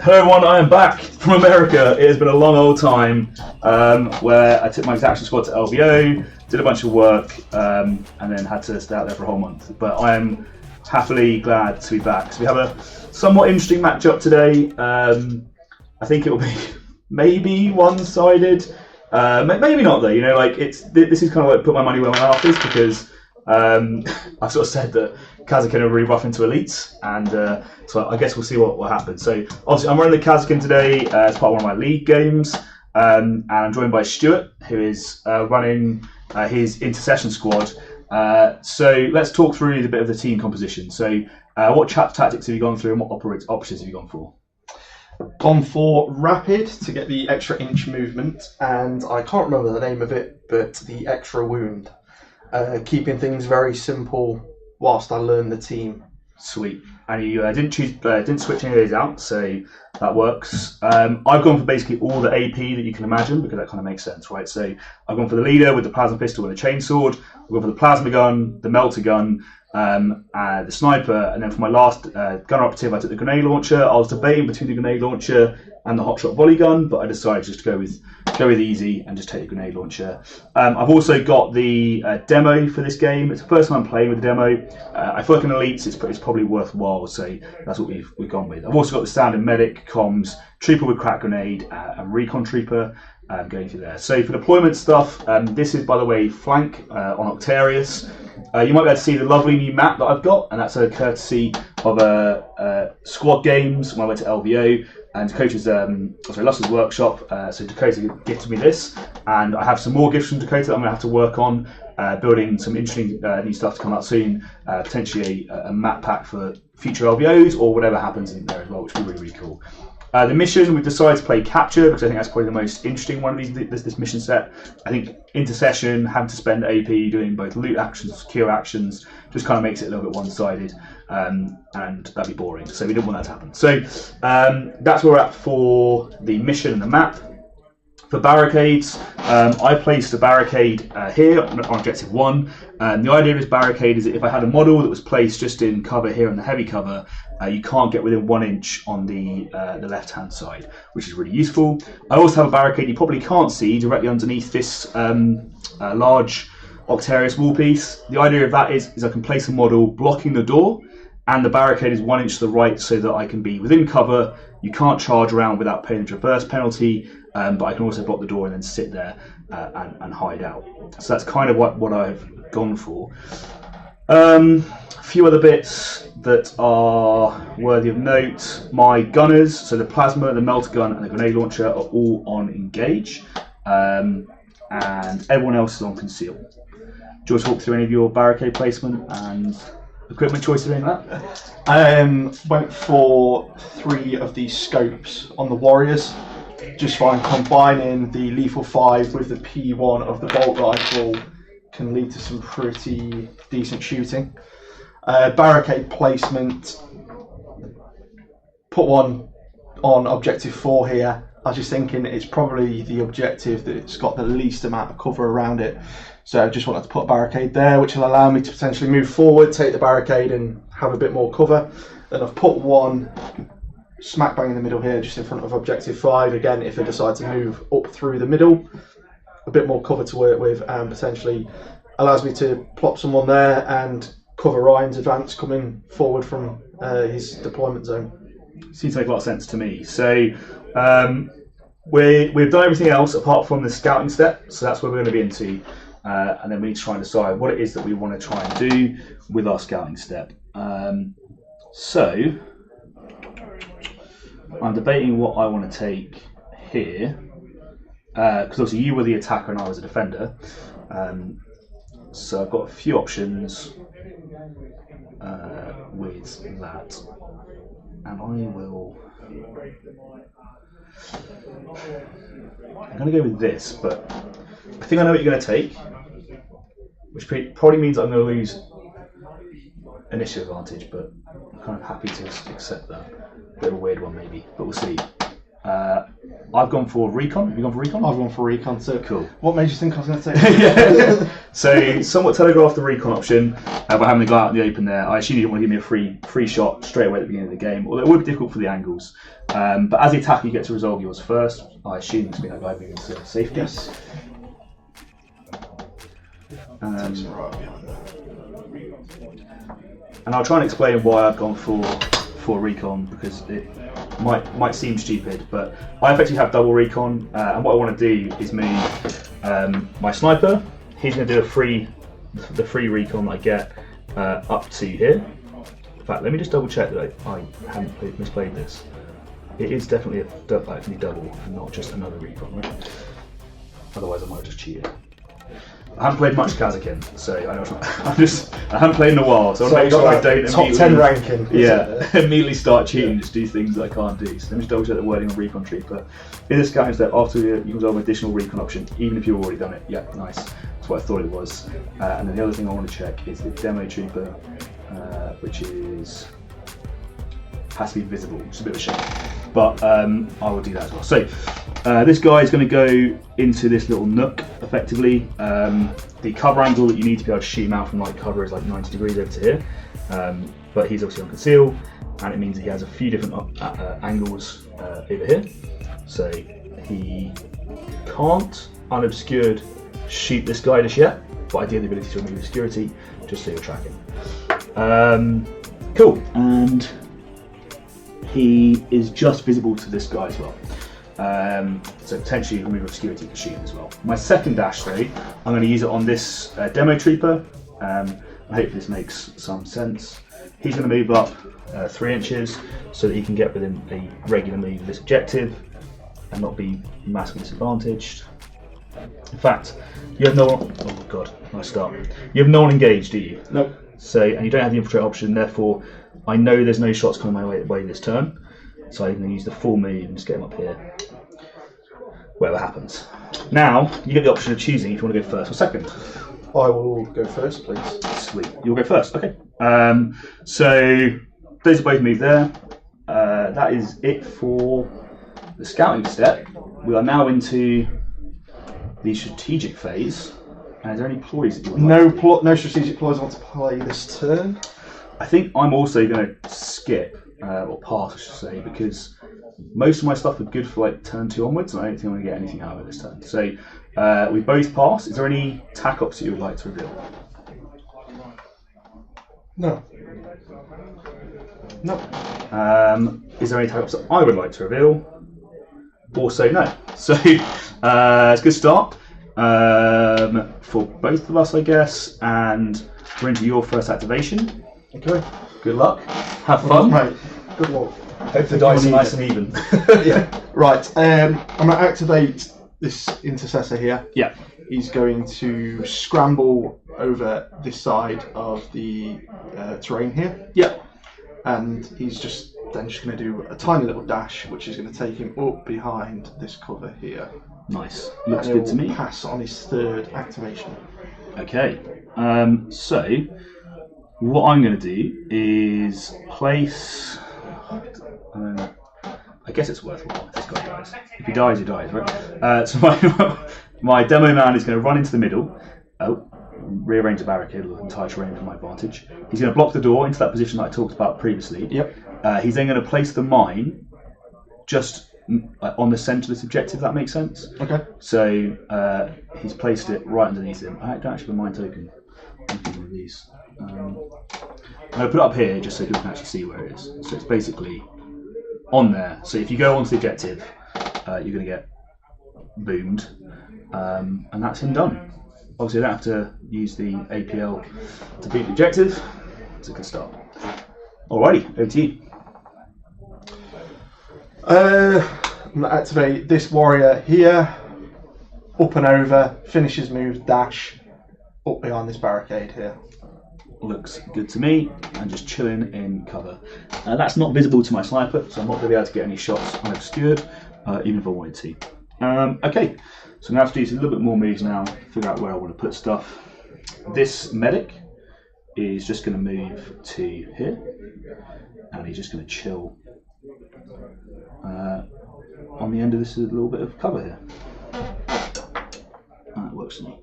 Hello everyone, I am back from America. It has been a long old time where I took my Exaction squad to LVO, did a bunch of work, and then had to stay out there for a whole month. But I am happily glad to be back. So we have a somewhat interesting matchup today. I think it will be maybe one-sided, maybe not though. You know, like this is kind of like put my money where my mouth is, because I sort of said that Kasrkin are really rough into elites, and so I guess we'll see what happens. So obviously I'm running the Kasrkin today as part of one of my league games, and I'm joined by Stuart, who is running his Intercession squad. So let's talk through a bit of the team composition. So what tactics have you gone through, and what options have you gone for? Gone for rapid to get the extra inch movement, and I can't remember the name of it, but the extra wound. Keeping things very simple whilst I learn the team. Sweet. And you didn't switch any of these out, so that works. I've gone for basically all the AP that you can imagine, because that kind of makes sense, right? So I've gone for the leader with the plasma pistol and the chainsword. I've gone for the plasma gun, the melter gun, the sniper, and then for my last gun operative, I took the grenade launcher. I was debating between the grenade launcher and the hotshot volley gun, but I decided just to go with easy and just take the grenade launcher. I've also got the demo for this game. It's the first time I'm playing with the demo. I feel like in elites it's probably worthwhile, so that's what we've gone with. I've also got the standard medic, comms, trooper with crack grenade, and recon trooper going through there. So for deployment stuff, this is, by the way, flank on Octarius. You might be able to see the lovely new map that I've got, and that's a courtesy of Squad Games when I went to LVO. And Dakota's, Fenris Workshop, so Dakota gifted me this, and I have some more gifts from Dakota that I'm going to have to work on, building some interesting new stuff to come out soon, potentially a map pack for future LVOs or whatever happens in there as well, which would be really, really cool. The mission, we've decided to play Capture, because I think that's probably the most interesting one of this mission set. I think Intercession, having to spend AP doing both loot actions, secure actions, just kind of makes it a little bit one-sided, and that'd be boring. So we didn't want that to happen. So that's where we're at for the mission and the map. For barricades, I placed a barricade here on objective 1. The idea of this barricade is that if I had a model that was placed just in cover here on the heavy cover, you can't get within 1 inch on the left-hand side, which is really useful. I also have a barricade you probably can't see directly underneath this large Octarius wall piece. The idea of that is I can place a model blocking the door, and the barricade is 1 inch to the right so that I can be within cover. You can't charge around without paying the traverse penalty, but I can also block the door and then sit there and hide out. So that's kind of what I've gone for. A few other bits that are worthy of note. My gunners, so the plasma, the melter gun, and the grenade launcher are all on engage, and everyone else is on conceal. Do you want to talk through any of your barricade placement and equipment choices or anything like that? Went for 3 of these scopes on the warriors. Just find combining the lethal 5 with the P1 of the bolt rifle can lead to some pretty decent shooting. Barricade placement, put one on objective 4 here. I was just thinking it's probably the objective that's got the least amount of cover around it. So I just wanted to put a barricade there, which will allow me to potentially move forward, take the barricade and have a bit more cover. Then I've put one smack bang in the middle here, just in front of objective 5. Again, if I decide to move up through the middle, a bit more cover to work with, and potentially allows me to plop someone there and cover Ryan's advance coming forward from his deployment zone. Seems to make a lot of sense to me. So we've done everything else apart from the scouting step, so that's where we're going to be into, and then we need to try and decide what it is that we want to try and do with our scouting step. So I'm debating what I want to take here, because obviously you were the attacker and I was a defender. So I've got a few options with that, and I'm going to go with this, but I think I know what you're going to take, which probably means I'm going to lose initiative advantage, but I'm kind of happy to accept that. Bit of a weird one maybe, but we'll see. I've gone for recon. Have you gone for recon? I've gone for recon. So Cool. What made you think I was going to say? So somewhat telegraphed the recon option by having to go out in the open there. I assume you didn't want to give me a free shot straight away at the beginning of the game, although it would be difficult for the angles. But as the attacker, you get to resolve yours first. I assume it's been that guy moving to safety. Yes. And I'll try and explain why I've gone for recon, because it might seem stupid, but I effectively have double recon, and what I want to do is move my sniper. He's going to do the free recon I get up to here. In fact, let me just double check that I haven't misplayed this. It is definitely actually double and not just another recon, right? Otherwise I might have just cheated. I haven't played much Kasrkin, so I haven't played in a while, so I want to make sure I don't top 10 ranking. Immediately start cheating, just do things that I can't do. So let me just double check the wording on recon trooper. In the scouting step, after you can resolve an additional recon option, even if you've already done it. Yeah, nice. That's what I thought it was. And then the other thing I want to check is the demo trooper, which has to be visible, which is a bit of a shame. But I will do that as well. So this guy is going to go into this little nook, effectively. The cover angle that you need to be able to shoot him out from light cover is like 90 degrees over to here. But he's obviously on conceal, and it means that he has a few different angles over here. So he can't, unobscured, shoot this guy just yet, but I do have the ability to remove obscurity, just so you're tracking. Cool, and he is just visible to this guy as well. So potentially remove obscurity for shooting as well. My second dash though, I'm going to use it on this demo trooper. I hope this makes some sense. He's going to move up 3 inches so that he can get within a regular move of this objective and not be massively disadvantaged. In fact, you have no one. Oh god, nice start. You have no one engaged, do you? Nope. So, and you don't have the infiltrate option, therefore I know there's no shots coming my way this turn. So I'm going to use the full move and just get him up here. Whatever happens. Now, you get the option of choosing if you want to go first or second. I will go first, please. Sweet. You'll go first, okay. So, those are both moved there. That is it for the scouting step. We are now into the strategic phase. And is there any ploys that you want? No strategic ploys I want to play this turn. I think I'm also going to skip, or pass I should say, because most of my stuff are good for like turn 2 onwards, and I don't think I'm going to get anything out of it this turn. So we both pass. Is there any tac ops that you would like to reveal? No. Is there any tac ops that I would like to reveal? Also no. So it's a good start for both of us, I guess, and we're into your first activation. Okay. Good luck. Have fun. Mate. Good luck. Hope the dice are nice and even. Yeah. Right. I'm going to activate this intercessor here. Yeah. He's going to scramble over this side of the terrain here. Yeah. And he's just going to do a tiny little dash, which is going to take him up behind this cover here. Nice. Looks and good to me. Pass on his third activation. Okay. So what I'm going to do is place. I guess it's worthwhile if this guy dies. If he dies, he dies, right? So my demo man is going to run into the middle. Rearrange the barricade or the entire terrain for my advantage. He's going to block the door into that position that I talked about previously. Yep. He's then going to place the mine just on the centre of this objective, if that makes sense. Okay. So he's placed it right underneath him. I don't actually have a mine token. I'm one of these. I'm going to put it up here just so people can actually see where it is. So it's basically on there. So if you go onto the objective, you're going to get boomed. And that's him done. Obviously I don't have to use the APL to beat the objective. It's a good start. Alrighty, over to you. I'm going to activate this warrior here. Up and over, finish his move, dash, up behind this barricade here. Looks good to me, and just chilling in cover. That's not visible to my sniper, so I'm not going to be able to get any shots unobscured, even if I wanted to. Okay, so I'm going to have to do a little bit more moves now, figure out where I want to put stuff. This medic is just going to move to here, and he's just going to chill On the end of this is a little bit of cover here. That works for me.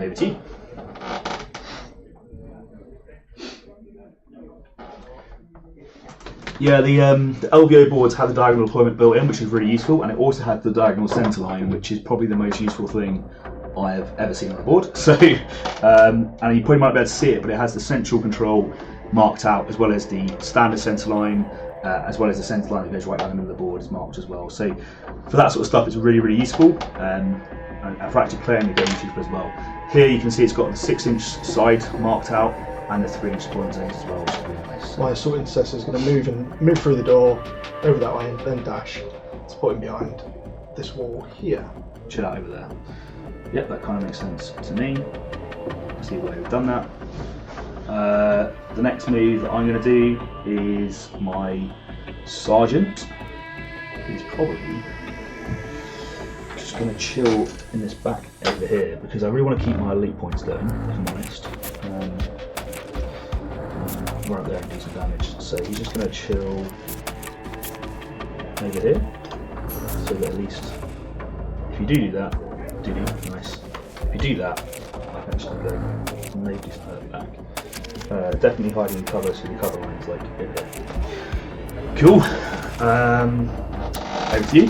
Over to you. Yeah, the LVO boards have the diagonal deployment built in, which is really useful, and it also had the diagonal centre line, which is probably the most useful thing I have ever seen on a board. So, and you probably might be able to see it, but it has the central control marked out, as well as the standard centre line, as well as the centre line that goes right down the middle of the board is marked as well. So, for that sort of stuff, it's really, really useful, and for actually playing the game, it's useful as well. Here you can see it's got the 6-inch side marked out, and the 3-inch deployment zones as well, which is really nice. My assault intercessor is going to move through the door, over that way, and then dash to put him behind this wall here. Chill out over there. Yep, that kind of makes sense to me. See why we've done that. The next move that I'm going to do is my sergeant. He's probably just going to chill in this back over here because I really want to keep my elite points going, if I'm honest. Run up there and do some damage. So he's just going to chill over here, so that at least if you do that, nice. If you do that, I can actually go and maybe start back. Definitely hiding in cover, so the cover line is like over there. Cool. Over to you.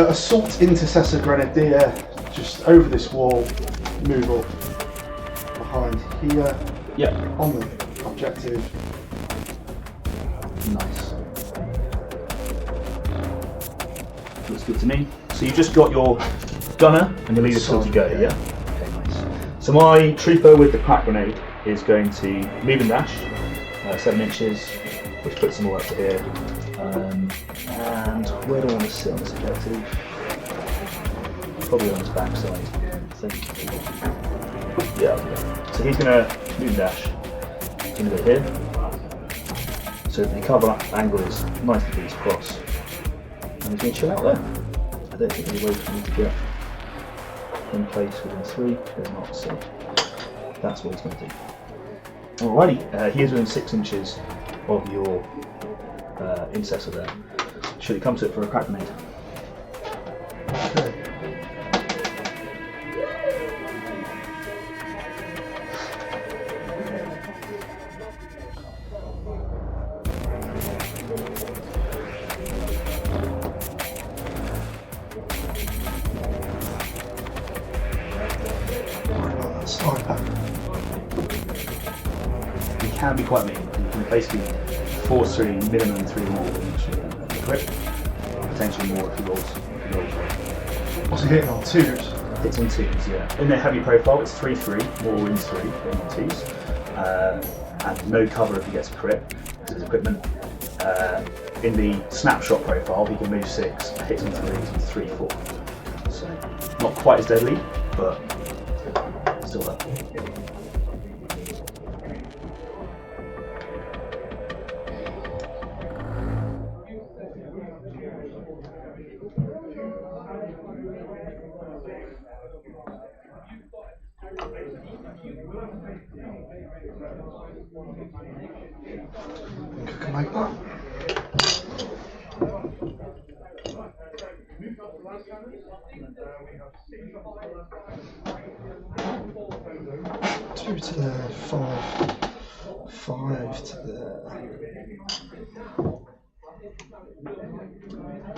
Assault intercessor grenadier, just over this wall, move up behind here. Yeah. On the objective. Nice. Looks good to me. So you've just got your gunner and your leader still to go, yeah? Okay, nice. So my trooper with the crack grenade is going to move and dash 7 inches, which puts them all up to here. And where do I want to sit on this objective? Probably on his backside, I think. Yeah, okay. So he's going to move and dash. He's going to go here. So the cover angle is 90 degrees across. And he's going to chill out there. I don't think there's any way for me to get in place within 3. There's not, so that's what he's going to do. Alrighty, he is within 6 inches of your intercessor there. Should he come to it for a crack grenade? Okay. He can be quite mean. You can basically force through minimum 3 more than crit. Potentially more if he rolls right. What's he hitting on? 2s? Hits on 2s, yeah. In their heavy profile, it's 3-3, more wins 3 on 2s. And no cover if he gets a crit, because his equipment. In the snapshot profile, he can move 6, hits on 3s and 3-4. So, not quite as deadly, but still there. I can make that. Two to there, 5 to there.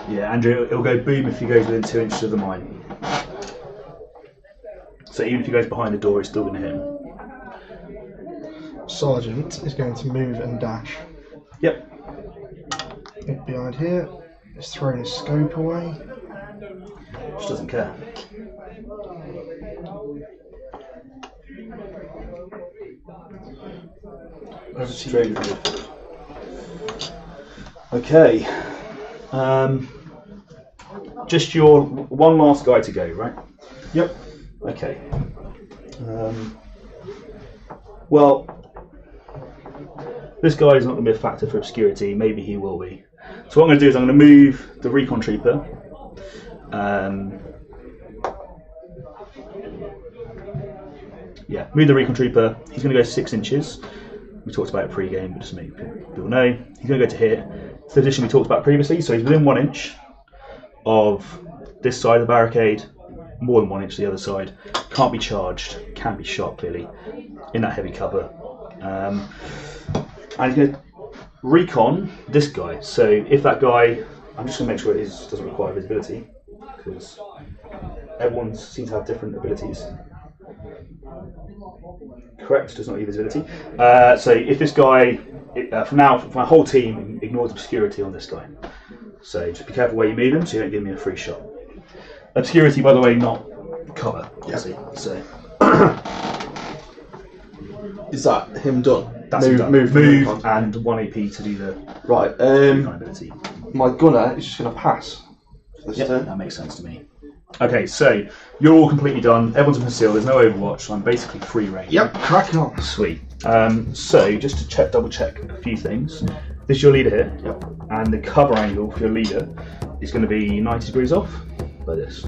Yeah, Andrew, it'll go boom if he goes within 2 inches of the mine. So even if he goes behind the door, it's still going to hit him. Sergeant is going to move and dash. Yep. Get behind here. He's throwing his scope away. Just doesn't care. Over to you. Okay. Just your one last guy to go, right? Yep. Okay. Well, this guy is not going to be a factor for obscurity. Maybe he will be. So what I'm going to do is I'm going to move the recon trooper. Move the recon trooper. He's going to go 6 inches. We talked about it pre-game, but just to make people know. He's going to go to here. It's the addition we talked about previously, so he's within 1 inch of this side of the barricade, more than 1 inch the other side. Can't be charged, can be shot clearly in that heavy cover. And he's going to recon this guy. So if that guy, I'm just going to make sure it doesn't require visibility, because everyone seems to have different abilities. Correct, does not need visibility. So if this guy, for my whole team ignores obscurity on this guy. So just be careful where you move him so you don't give me a free shot. Obscurity, by the way, not cover, obviously. Yep. So is that him done? That's move and 1 AP to do the right. ability. My gunner is just going to pass. Yep, that makes sense to me. Okay, so you're all completely done. Everyone's in conceal. There's no Overwatch, so I'm basically free range. Yep, cracking on. Sweet. So just to double check a few things. This is your leader here. Yep. And the cover angle for your leader is going to be 90 degrees off, like this.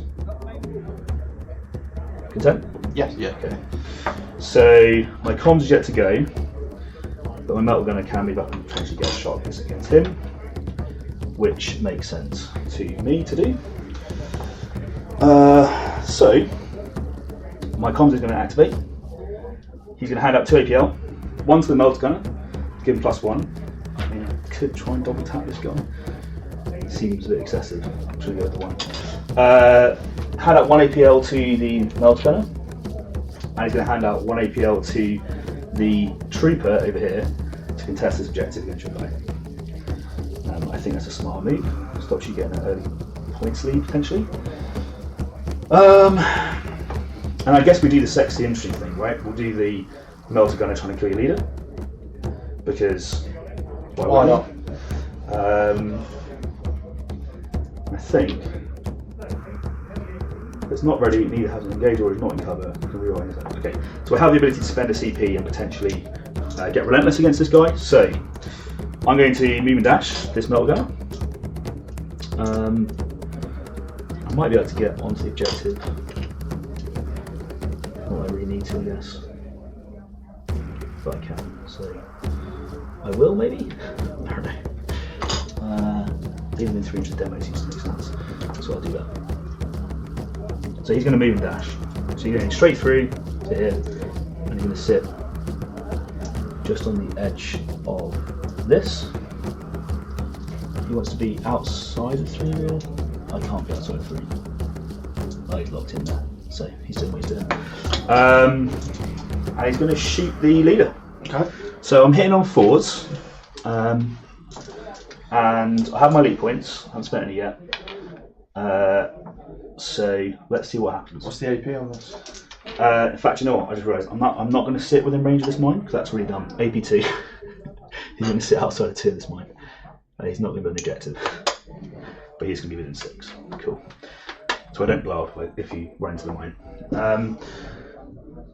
Content? Yes. Yeah. Okay. So my comms is yet to go, but my metal gunner can move up and potentially get a shot against him, which makes sense to me to do. So my comms is going to activate. He's going to hand out 2 APL, 1 to the melt gunner, give him +1. I mean, I could try and double tap this guy. It seems a bit excessive. I'm just going to go with the 1. Hand out 1 APL to the melt gunner, and he's going to hand out 1 APL to the trooper over here to contest this objective against your guy. I think that's a smart move. Stops you getting an early points lead potentially. And I guess we do the sexy, interesting thing, right? We'll do the melter gunner trying to kill your leader, because why not? I think it's not ready. Neither has an engage or is not in cover. We can rewind that. Okay, so we have the ability to spend a CP and potentially get relentless against this guy. So I'm going to move and dash this melter gunner. I might be able to get onto the objective. Not I really need to, I guess. But I can, so I will maybe? I don't know. Even in 3 inches demo seems to make sense, so I'll do that. So he's going to move and dash. So you're going straight through to here, and he's going to sit just on the edge of this. He wants to be outside of 3 real. I can't be outside of 3. Oh, he's locked in there, so he's doing what he's doing. And he's going to shoot the leader. Okay. So I'm hitting on 4s, and I have my lead points. I haven't spent any yet. So let's see what happens. What's the AP on this? In fact, you know what? I just realised I'm not going to sit within range of this mine, because that's really dumb. AP 2. He's going to sit outside of 2 of this mine. He's not going to be an objective, but he's going to be within 6. Cool. So I don't blow up if you run into the mine.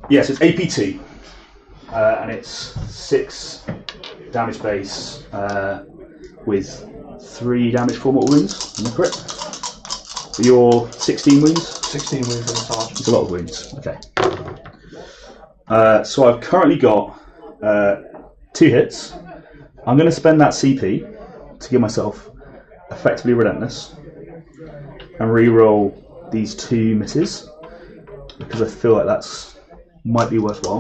Yes, it's AP2, and it's 6 damage base with 3 damage for mortal wounds. Am I correct? You're 16 wounds? 16 wounds on the charge. It's a lot of wounds. Okay. So I've currently got 2 hits. I'm going to spend that CP to give myself effectively relentless and re-roll these 2 misses, because I feel like that's might be worthwhile.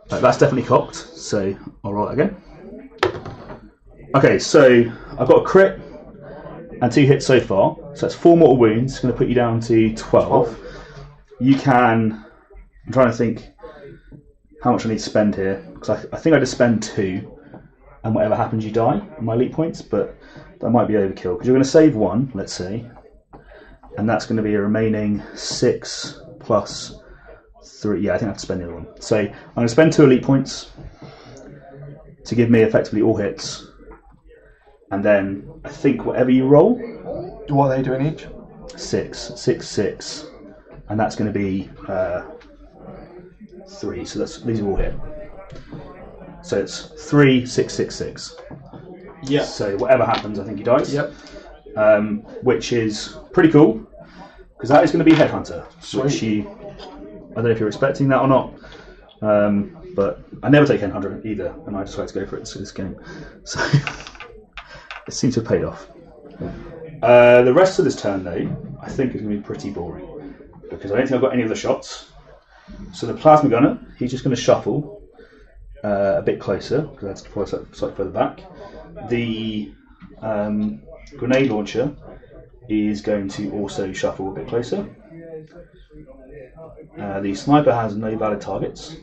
That's definitely cocked, so I'll roll it again. Okay, so I've got a crit and 2 hits so far, so that's 4 mortal wounds. It's going to put you down to 12. You can, I'm trying to think how much I need to spend here, because I think I just spend 2, and whatever happens you die on my elite points, but that might be overkill, because you're going to save 1, let's say, and that's going to be a remaining 6 plus 3. Yeah, I think I have to spend the other one. So I'm going to spend 2 elite points to give me effectively all hits, and then I think whatever you roll. What are they doing each? 6, 6, 6, and that's going to be 3. So these are all hit. So it's 3, 6, 6, 6. Yeah. So whatever happens, I think he dies. Yep. Which is pretty cool, because that is going to be Headhunter. Sweet. Which I don't know if you're expecting that or not. But I never take 100 either, and I decided to go for it this game. So it seems to have paid off. The rest of this turn, though, I think is going to be pretty boring because I don't think I've got any of the shots. So the plasma gunner, he's just going to shuffle a bit closer because that's probably slightly further back. The grenade launcher is going to also shuffle a bit closer. The sniper has no valid targets,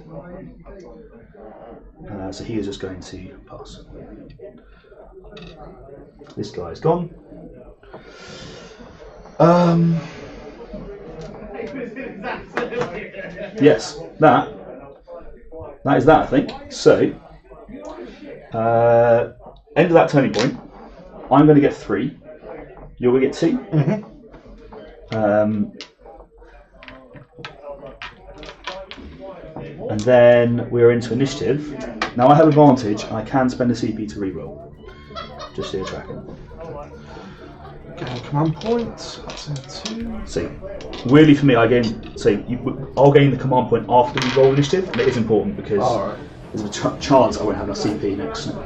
so he is just going to pass. This guy is gone. Yes, that is that, I think. So, end of that turning point, I'm going to get 3. You're going to get 2. Mm-hmm. And then we're into initiative. Now I have advantage, and I can spend a CP to reroll. Just so you're tracking. Okay, command point. That's in 2. See, weirdly for me, I'll gain the command point after we roll initiative, and it is important because there's a chance I won't have a CP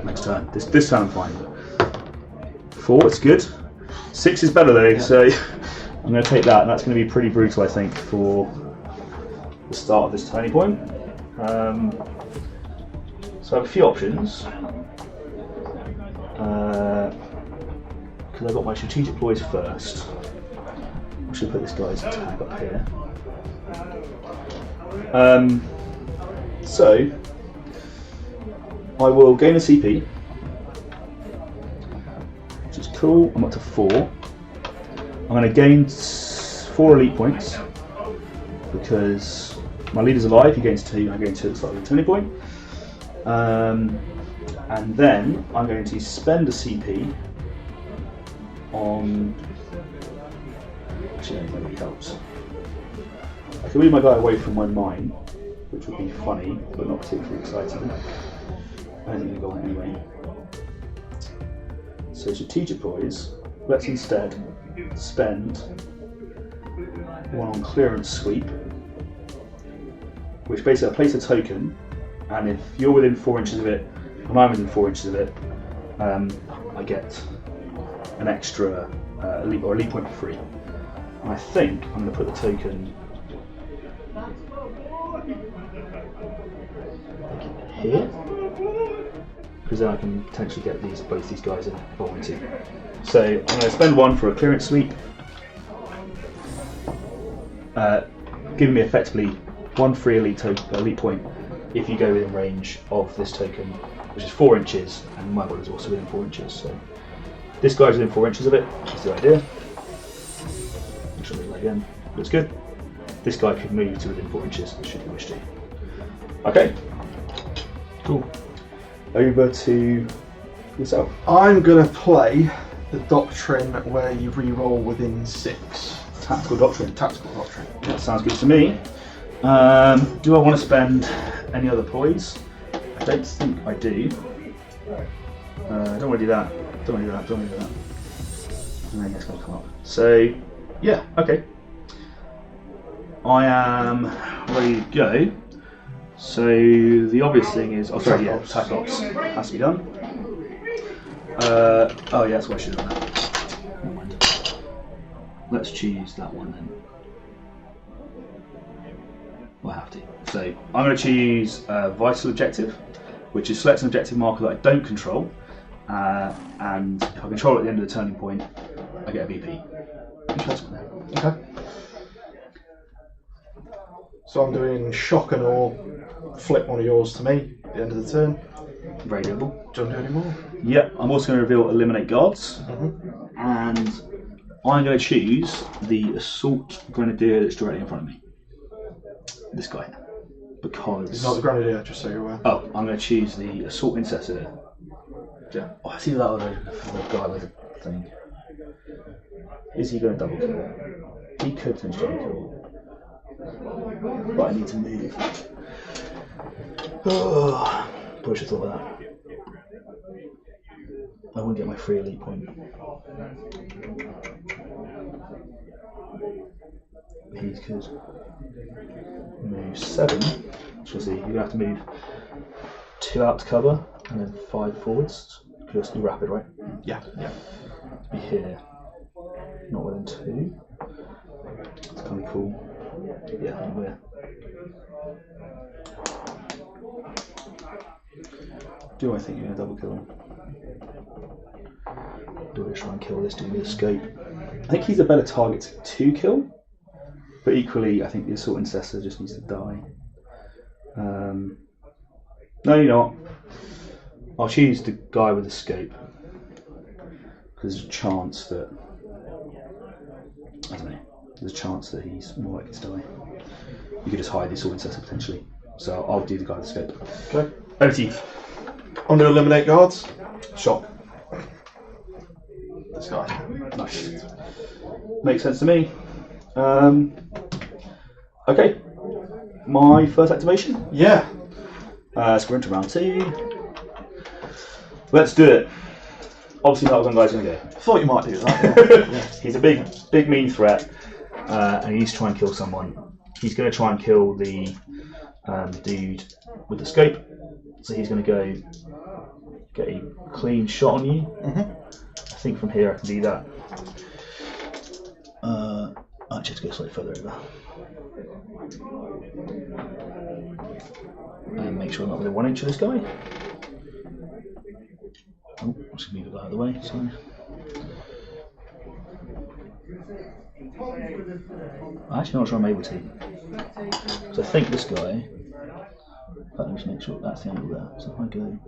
next turn. This turn I'm fine. But 4, it's good. 6 is better though, so I'm going to take that, and that's going to be pretty brutal, I think, for the start of this turning point. So I have a few options. Because I've got my strategic ploys first. I should put this guy's tag up here. So I will gain a CP, which is cool. I'm up to 4. I'm going to gain 4 elite points because my leader's alive. He gains 2. I gain 2 at the start of the turning point. And then I'm going to spend a CP on. Actually, that really helps. I can move my guy away from my mine, which would be funny, but not particularly exciting. I don't think we'll go on anyway. So, strategic poise. Let's instead spend 1 on clearance sweep, which basically I place a token, and if you're within 4 inches of it, and I'm within 4 inches of it, I get an extra elite point for free. And I think I'm going to put the token here, because then I can potentially get both these guys involved too. So I'm going to spend 1 for a clearance sweep, giving me effectively 1 free elite point if you go within range of this token, which is 4 inches, and my body is also within 4 inches. So this guy's within 4 inches of it, which is the idea. Make sure I do that again. Looks good. This guy could move to within 4 inches, should you wish to. Okay. Cool. Over to yourself. I'm going to play the doctrine where you re-roll within 6. Tactical doctrine. Tactical doctrine. That sounds good to me. Do I want to spend any other poise? I don't think I do. I don't want to do that. Don't want to do that. And then it's going to come up. So, yeah, okay. I am ready to go. So the obvious thing is, attack ops has to be done. Oh yeah, that's what I should have done that. Never mind. Let's choose that one then. We'll have to. So I'm going to choose Vital Objective, which is select an objective marker that I don't control, and if I control it at the end of the turning point, I get a VP. Interesting. Okay. So I'm doing shock and awe, flip one of yours to me at the end of the turn. Very doable. Do you want to do any more? Yep, I'm also going to reveal Eliminate Guards, and I'm going to choose the Assault Grenadier that's directly in front of me. This guy. Because... He's not the Grenadier, just so you're aware. Oh, I'm going to choose the Assault Intercession. Yeah. Oh, I see that other guy with the thing. Is he going to double kill? He could potentially kill. But I need to move. Oh, probably should have thought of that. I wouldn't get my free elite point. He could move 7. So see, you're going to have to move 2 out to cover and then 5 forwards. Just be rapid, right? Yeah. To be here, not within 2. It's kind of cool. Yeah, I think we're. Do I think you're going to double kill him? Do I try and kill this dude with escape? I think he's a better target to kill, but equally, I think the Assault Intercessor just needs to die. No, you're not. I'll choose the guy with escape because there's a chance that there's a chance that he's more likely to die. You could just hide the Assault Intercessor potentially. So I'll do the guy with escape. Okay. Over to you. I'm going to eliminate guards. Shot. This guy. Nice. Makes sense to me. Okay. My first activation. Yeah. So we're into round 2. Let's do it. Obviously, not one guy's going to go. I thought you might do that. Yeah. He's a big mean threat, and he needs to try and kill someone. He's going to try and kill the dude with escape. So he's going to go get a clean shot on you. Mm-hmm. I think from here I can do that. I actually have to go slightly further over. And make sure I'm not within 1 inch of this guy. Oh, I'm just going to move it out of the way, sorry. I'm actually not sure I'm able to. So I think this guy, let me just make sure that's the angle there. So if I go,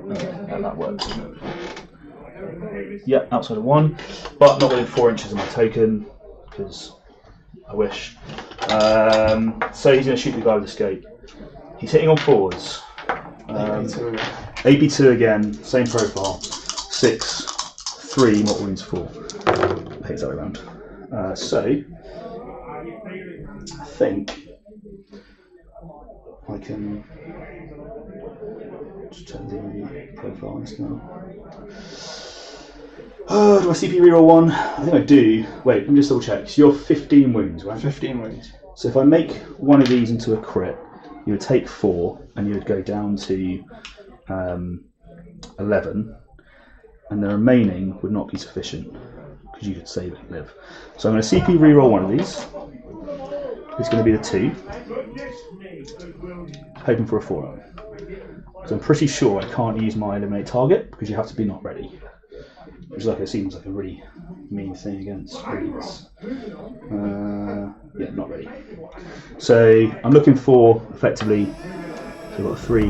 yeah, that works, doesn't it? Yeah, outside of 1, but not within 4 inches of my token, because I wish. So he's going to shoot the guy with escape. He's hitting on 4s. AP2 again, same profile. 6, 3, not wounds 4. I hate that way around. So I think I can just turn the profile on this now. Do I CP reroll 1? I think I do. Wait, let me just double check. So you're 15 wounds, right? 15 wounds. So if I make one of these into a crit, you would take 4 and you would go down to 11, and the remaining would not be sufficient because you could save and live. So I'm going to CP reroll one of these. It's going to be the 2, hoping for a 4. So I'm pretty sure I can't use my eliminate target because you have to be not ready, which seems like a really mean thing against reads. Yeah, not ready. So I'm looking for effectively. So I've got 3,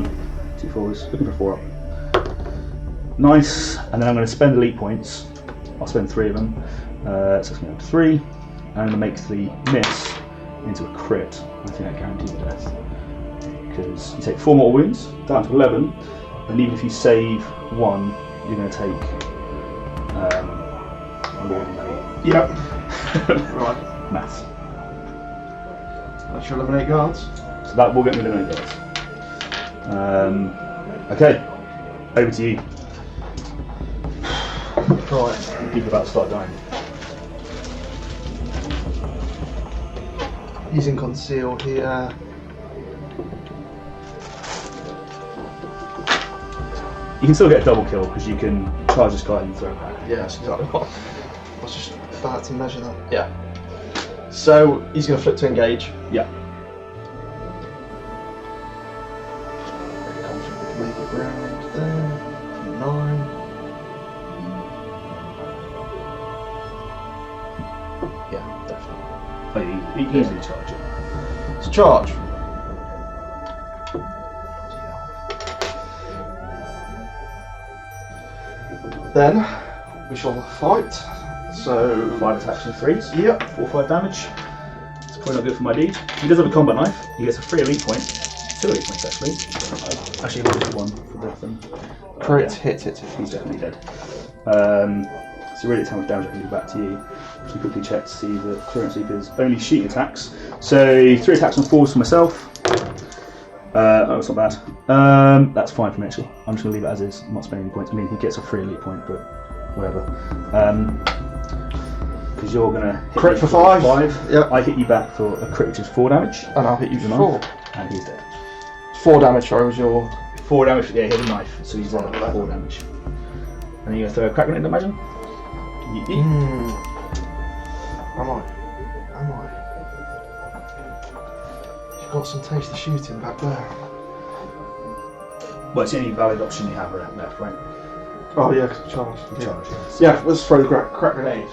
2 4s. Looking for 4 up. Nice. And then I'm going to spend elite points. I'll spend 3 of them. So it's going to be 3, and it makes the miss into a crit. I think that guarantees death because you take 4 mortal wounds down to 11, and even if you save 1, you're going to take. More than that. Yep. Right. Maths. Let's eliminate guards. So that will get me eliminate guards. Okay. Over to you. Right. People about to start dying. Using conceal here. You can still get a double kill because you can charge this guy and throw it back. Yeah, that's exactly what. I was just about to measure that. Yeah. So he's going to flip to engage. Yeah. Very confident we can make it round there. 9. Yeah, definitely. Oh, easily charge it. It's charge. Then we shall fight. So 5 attacks and 3s. Yep. 4/5 damage. It's probably not good for my dude. He does have a combat knife. He gets a 3 elite point. 2 elite points actually. Actually, just 1 for both of them. Crit, Yeah. hit. He's definitely dead. So really, it's how much damage I can do back to you. Just quickly check to see that clearance sweep is only shooting attacks. So 3 attacks on 4s for myself. Oh, it's not bad. That's fine for me actually. I'm just going to leave it as is. I'm not spending any points. I mean, he gets a 3 elite point, but whatever. because you're going to hit Crit me for 5. 5. Yep. I hit you back for a crit, which is 4 damage. And I'll hit you for Knife, 4. And he's dead. 4 damage, sorry, was your... 4 damage, yeah, he hit a knife, so he's 4 damage. And then you're going to throw a crack grenade, I imagine? Am I? You've got some taste of shooting back there. Well, it's the only valid option you have left, right? Oh yeah, charge. Charge, yes. Yeah, let's throw the crack grenade.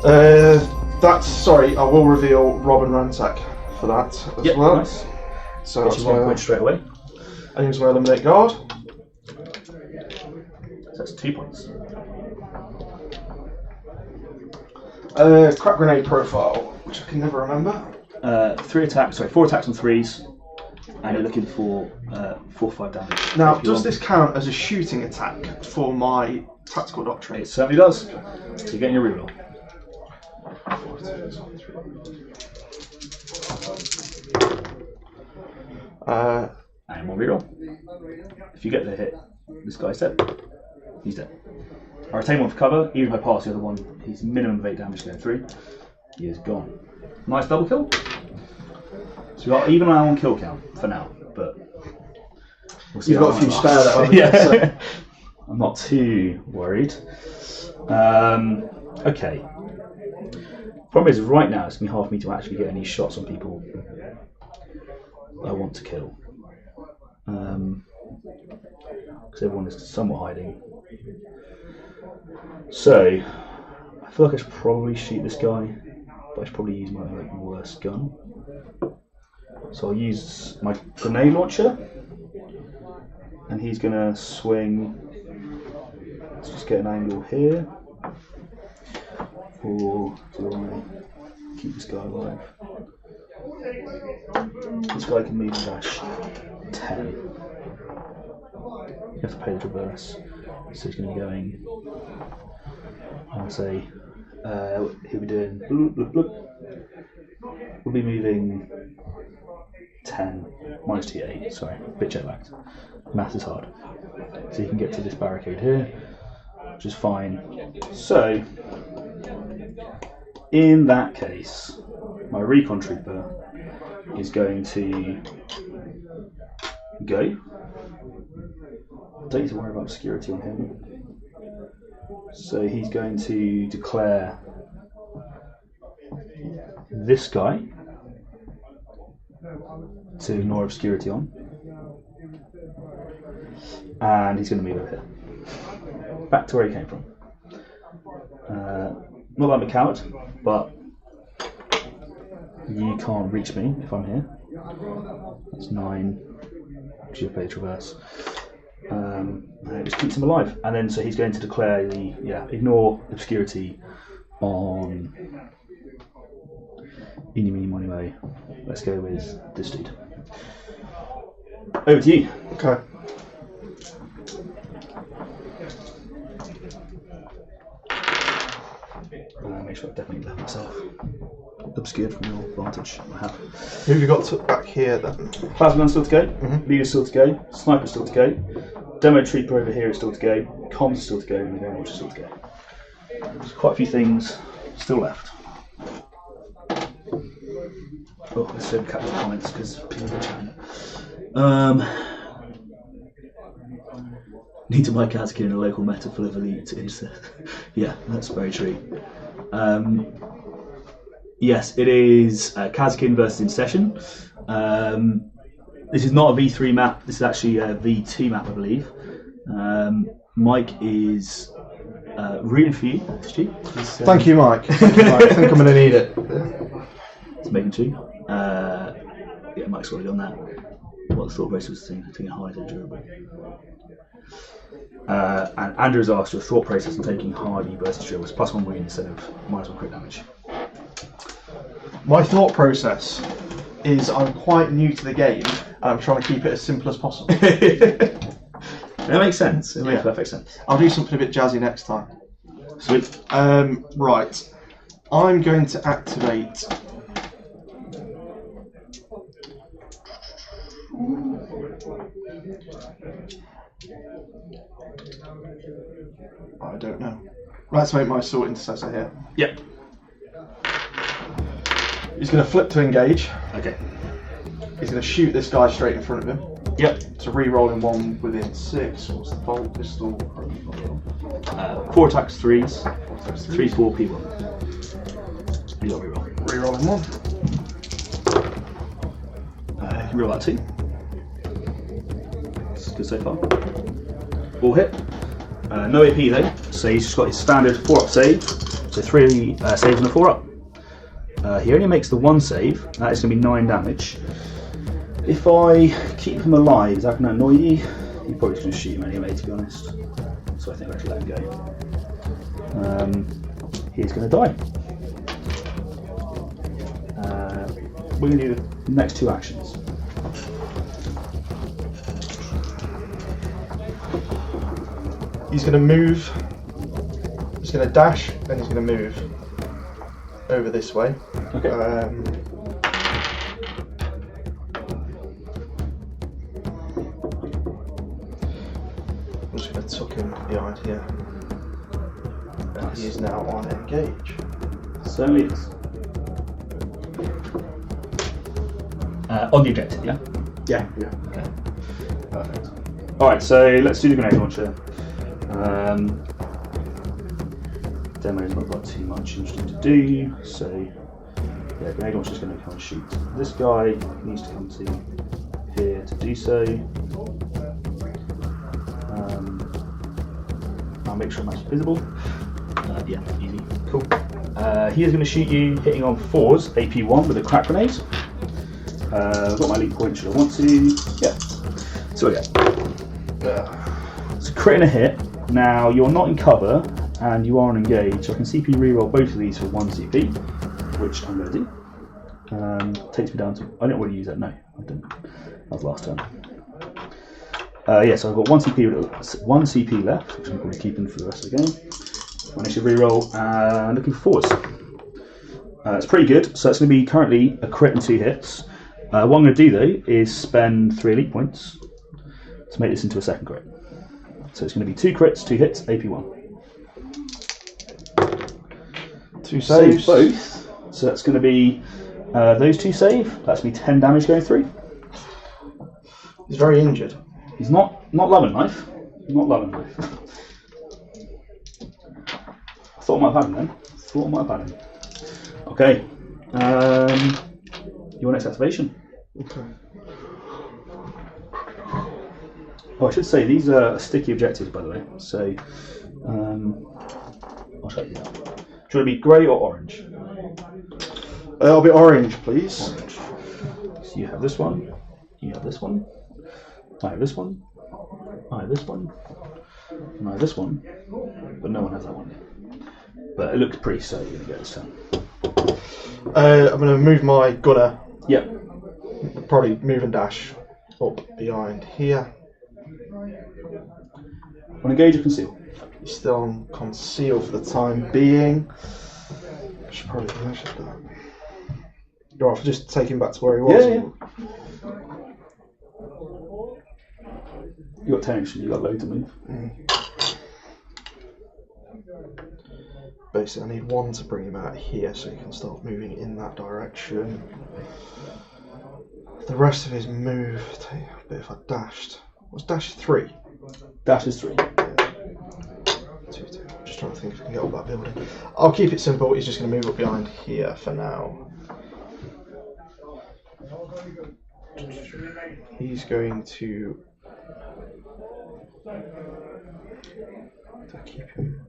I will reveal Rob and Ransack for that as well. Nice. So Gets you 1 point straight away. I use my eliminate guard. So that's 2 points. Crack grenade profile, which I can never remember. 4 attacks on 3s, and you're looking for 4 or 5 damage. Now, does this count as a shooting attack for my tactical doctrine? It certainly does. So you're getting your reroll. And 1 reroll. If you get the hit, this guy's dead. He's dead. I retain 1 for cover. Even if I pass the other one, he's minimum of 8 damage going through. He is gone. Nice double kill. So we've got even on 1 kill count for now, but we'll see. You've got a few spare there, haven't you? Yeah. So. I'm not too worried. Okay. Problem is, right now it's going to be hard for me to actually get any shots on people I want to kill. Because everyone is somewhat hiding. So, I feel like I should probably shoot this guy, but I should probably use my worst gun. So I'll use my grenade launcher, and he's going to swing. Let's just get an angle here. Or do I keep this guy alive? This guy can move and dash 10. You have to play the reverse. So he's going to be going, I'll say, he'll be doing bloop, bloop, bloop. We'll be moving 10, minus T8, sorry, a bit jet lagged. Math is hard. So you can get to this barricade here, which is fine. So, in that case, my recon trooper is going to go. Don't need to worry about security on him. So he's going to declare this guy to ignore obscurity on, and he's going to move over here, back to where he came from. Not that I'm a coward, but you can't reach me if I'm here. That's 9. Should play traverse. And it just keeps him alive. And then so he's going to declare the ignore obscurity on Eeny, Meeny, Miny, Moe. Let's go with this dude. Over to you. Okay. Make sure I've definitely left myself obscured from your vantage. I have. Who have you got back here then? Plasma gun's still to go, leader's still to go, sniper's still to go, demo trooper over here is still to go, comms is still to go, and the gun watch is still to go. There's quite a few things still left. Oh, let's save a couple of comments because people are chatting. Need to buy Kasrkin in a local meta full of elite instead. Yeah, that's very true. Yes, it is Kasrkin versus Intercession. This is not a V3 map, this is actually a V2 map, I believe. Mike is rooting for you, Stu. Thank you, Mike. Thank you, Mike. I think I'm going to need it. It's making Stu. Yeah, Mike's already on that. What the thought process was taking high to durable. And Andrew has asked your thought process in taking Hardy versus Drill was +1 wound instead of -1 crit damage. My thought process is I'm quite new to the game and I'm trying to keep it as simple as possible. That makes sense. It makes perfect sense. I'll do something a bit jazzy next time. Sweet. Right. I'm going to activate... I don't know. Let's make my sword intercessor here. Yep. He's going to flip to engage. Okay. He's going to shoot this guy straight in front of him. Yep. So re-rolling one within 6. What's the bolt pistol? 4 attacks, 3s. 3, 4, P1. You got re-roll. Re-rolling 1. You can roll that 2. It's good so far. All hit. No AP though, so he's just got his standard 4-up save. So 3 saves and a 4-up. He only makes the 1 save. That is going to be 9 damage. If I keep him alive, is that going to annoy you? You're probably just going to shoot him anyway, to be honest. So I think I'll actually let him go. He's going to die. We're going to do the next 2 actions. He's going to move. He's going to dash, and he's going to move over this way. Okay. I'm just going to tuck him behind here. And he is now on engage. So he is. On the objective, yeah? Yeah. Okay. Perfect. Alright, so let's do the grenade launcher. Demo's not got too much interesting to do, so yeah, grenade launcher is going to come and shoot. This guy needs to come to here to do so. I'll make sure I'm actually visible. Yeah, easy. Cool. He is going to shoot you, hitting on 4s, AP1 with a crack grenade. I've got my elite point, should I want to? Yeah. So again. It's a crit and a hit. Now you're not in cover and you are on engage, so I can CP reroll both of these for 1 CP, which I'm going to do. Takes me down to. I didn't already use that, no, I didn't. That was last turn. Yeah, so I've got 1 CP left, which I'm probably keeping for the rest of the game. I should reroll and looking forwards. It's pretty good, so it's going to be currently a crit and 2 hits. What I'm going to do though is spend 3 elite points to make this into a second crit. So it's going to be 2 crits, 2 hits, AP1. 2 saves. Both. So that's going to be those 2 save. That's going to be 10 damage going through. He's very injured. He's not loving life. Not loving life. I thought I might have had him then. Okay. Your next activation. Okay. Oh, I should say these are sticky objectives, by the way. So I'll show you that. Do you want to be grey or orange? I'll be orange, please. Orange. So you have this one. You have this one. I have this one. I have this one. And I have this one. But no one has that one. But it looks pretty so you're going to get this turn. I'm going to move my gunner. Yep. Probably move and dash up behind here. On engage or conceal? He's still on conceal for the time being. I should probably measure that. Go off, just take him back to where he was. Yeah. You got 10 action, you got loads to move. Basically, I need 1 to bring him out here so he can start moving in that direction. The rest of his move, take a bit if I dashed. What's dash 3? Dash is 3. Yeah. 2. I'm just trying to think if I can get up that building. I'll keep it simple, he's just going to move up behind here for now. He's going to keep him.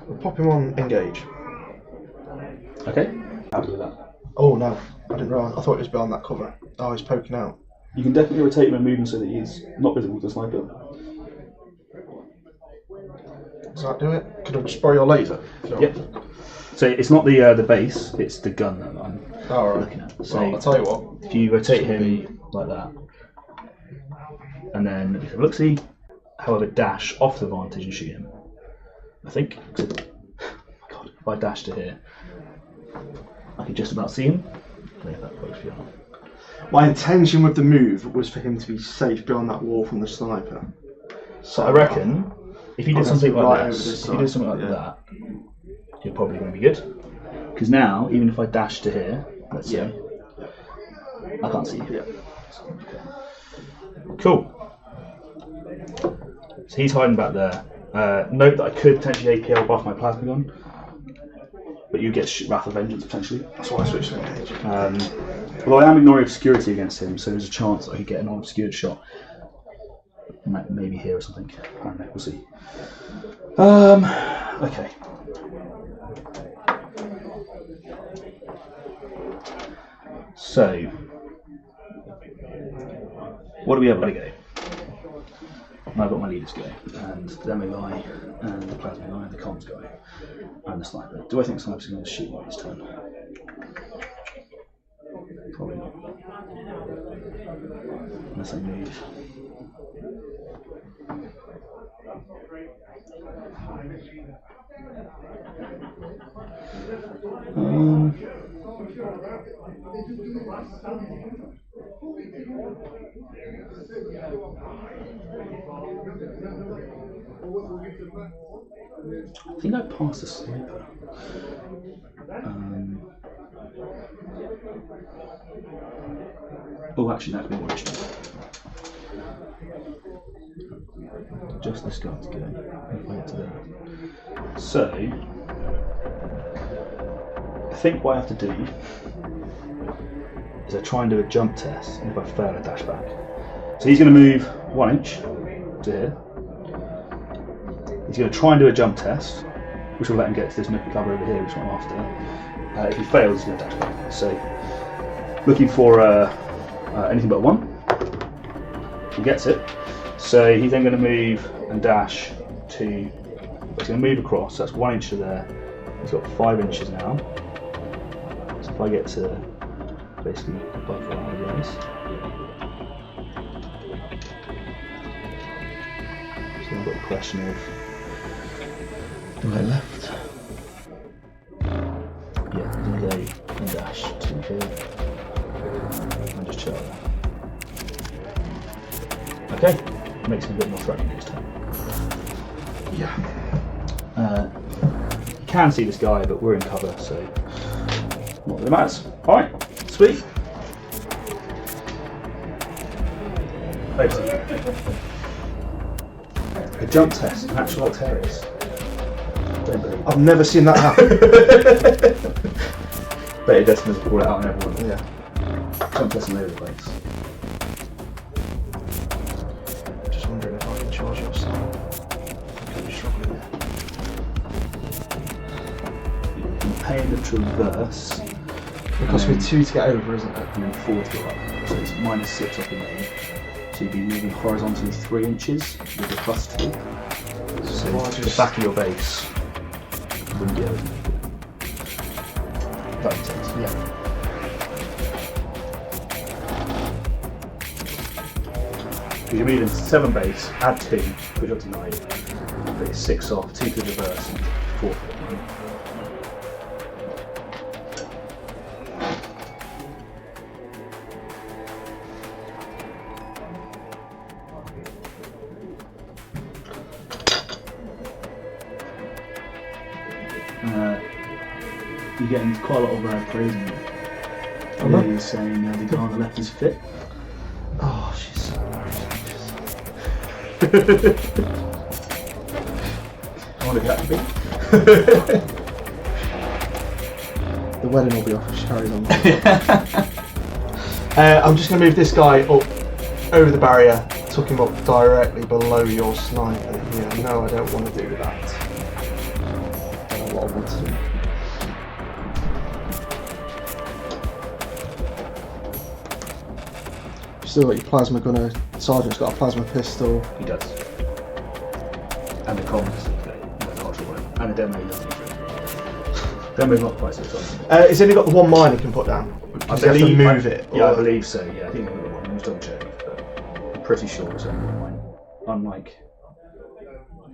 We'll pop him on engage. Okay. Happy with that. Oh no, I didn't realise. I thought it was behind that cover. Oh, he's poking out. You can definitely rotate him and move him so that he's not visible to the sniper. Does that do it? Could I just borrow your laser? Yep. So it's not the base, it's the gun that I'm looking at. So well, I'll tell you what. if you rotate him like that, and then if you look, see, however, dash off the vantage and shoot him. I think. Oh my God, if I dash to here, I can just about see him. I think that works for you. My intention with the move was for him to be safe behind that wall from the sniper. So I reckon if you did something like this, this if you did something like that, you're probably going to be good. Because now, even if I dash to here, let's say, I can't see you. Cool. So he's hiding back there. Note that I could potentially APL buff my plasma gun, but you get Wrath of Vengeance potentially. That's why I switched to engage. Although I am ignoring obscurity against him, so there's a chance that I could get an obscured shot. Maybe here or something. I don't know, we'll see. Okay. So, what do we have to go? I've got my leaders go, and the demo guy, and the plasma guy, and the comms guy, and the sniper. Do I think sniper's going to shoot me this turn? Probably not. Unless I move. I think I passed the sniper. Oh, actually, that'd be more original. Just this guy to go. If I get to there. So, I think what I have to do is I try and do a jump test, and if I fail, I dash back. So he's going to move 1 inch to here. He's going to try and do a jump test, which will let him get to this nookie cover over here, which I'm after. If he fails, he's going to dash back. So, looking for anything but 1. He gets it. So he's then going to move and dash to. He's going to move across. So that's 1 inch to there. He's got 5 inches now. So if I get to basically above where I was. So I've got a question of. Do I left? Yeah, I'm going to go and dash to here. And just chill there. Okay, makes me a bit more threatening this time. Yeah. You can see this guy, but we're in cover, so not really matters. Alright, sweet. A jump test, an actual Octarius. Don't believe it. I've never seen that happen. Beta Decimus brought it out on everyone. Yeah. Jump test all over the place. Just wondering if I can charge your side. I'm going to be struggling there. I'm paying the traverse. It costs me 2 to get over, isn't it? And then 4 to go up. So it's -6 up in there. So you'd be moving horizontally 3 inches with a +2. So the back of your base wouldn't be able to make it. That makes sense. Yeah. Because you're moving 7 base, add 2, push up to 9, but it's 6 off, 2 to the reverse, and 4 for the 9. You're getting quite a lot of praise in it. You're saying the guy on the left is fit. Oh, she's so nice. I wonder if that could be. The wedding will be off if she carries on. I'm just going to move this guy up over the barrier, tuck him up directly below your sniper here. No, I don't want to do that. I don't know what I want to do. Still got your plasma gunner. Sergeant's got a plasma pistol. He does. And the comms, and the demo doesn't. Demo's not quite so tough. He's only got the 1 mine he can put down. Does he have to move it? Yeah, I believe so. Yeah, I think I've got one. I'm just double checking, but I'm pretty sure it's only 1 mine. Unlike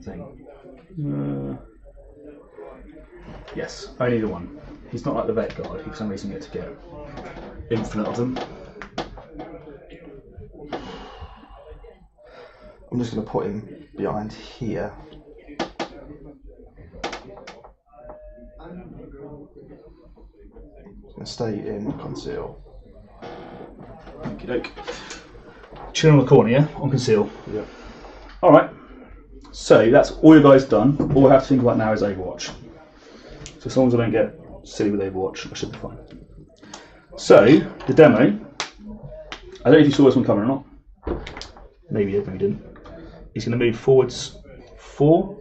thing. Yes, only the 1. He's not like the vet guard who for some reason gets to get infinite of them. I'm just going to put him behind here. He's going to stay in conceal. Okie doke. Chill on the corner, yeah? On conceal. Yeah. Alright. So that's all you guys done. All I have to think about now is Overwatch. So as long as I don't get silly with Overwatch, I should be fine. So, the demo. I don't know if you saw this one coming or not. Maybe you did, maybe you didn't. He's going to move forwards 4,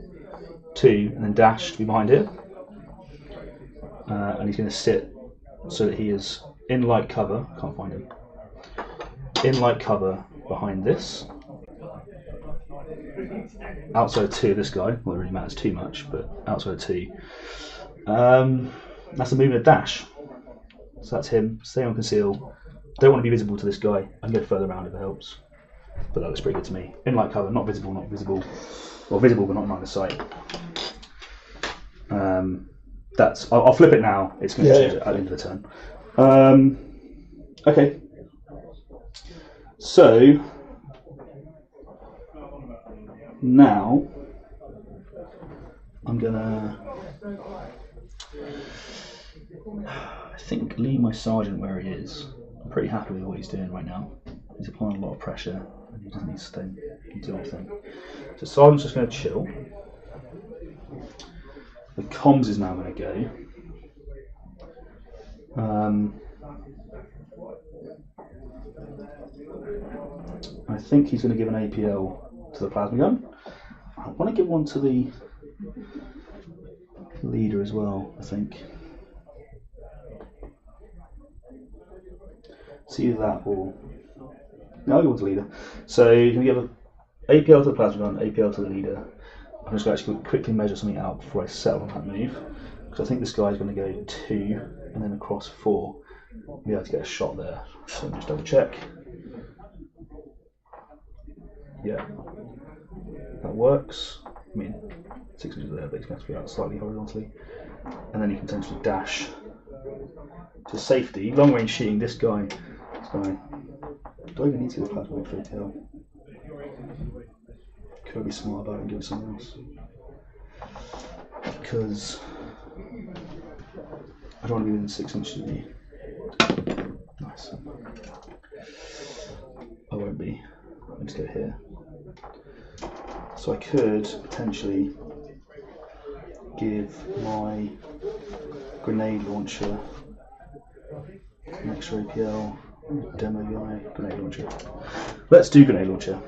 2, and then dash to be behind here. And he's going to sit so that he is in light cover. Can't find him. In light cover behind this. Outside of 2 of this guy. Well, it really matters too much, but outside of 2. That's a move and a dash. So that's him. Stay on conceal. Don't want to be visible to this guy. I can go further around if it helps. But that looks pretty good to me. In light cover, not visible, not visible. Well, visible but not in line of sight. I'll flip it now. It's going to change it at the end of the turn. Okay. So now I'm gonna, I think, leave my sergeant where he is. I'm pretty happy with what he's doing right now. He's applying a lot of pressure and he doesn't need to stay and do anything. So sergeant's just going to chill. The comms is now going to go. I think he's going to give an APL to the plasma gun. I want to give one to the leader as well, I think. It's either that or... No, I'll give one to the leader. So you can give an APL to the plasma gun, APL to the leader. I'm just going to actually quickly measure something out before I settle on that move. Because I think this guy's going to go 2 and then across 4. Be able to get a shot there. So just double check. Yeah, that works. I mean, 6 meters there, but it's going to be out slightly horizontally. And then you can potentially dash to safety. Long range shooting, this guy. Do I even need to do the plasma for a tail? Could I be smart about it and give it something else? Because I don't want to be within 6 inches of you. Nice. I won't be. I'll just go here. So I could potentially give my grenade launcher an extra APL, demo guy, grenade launcher. Let's do grenade launcher.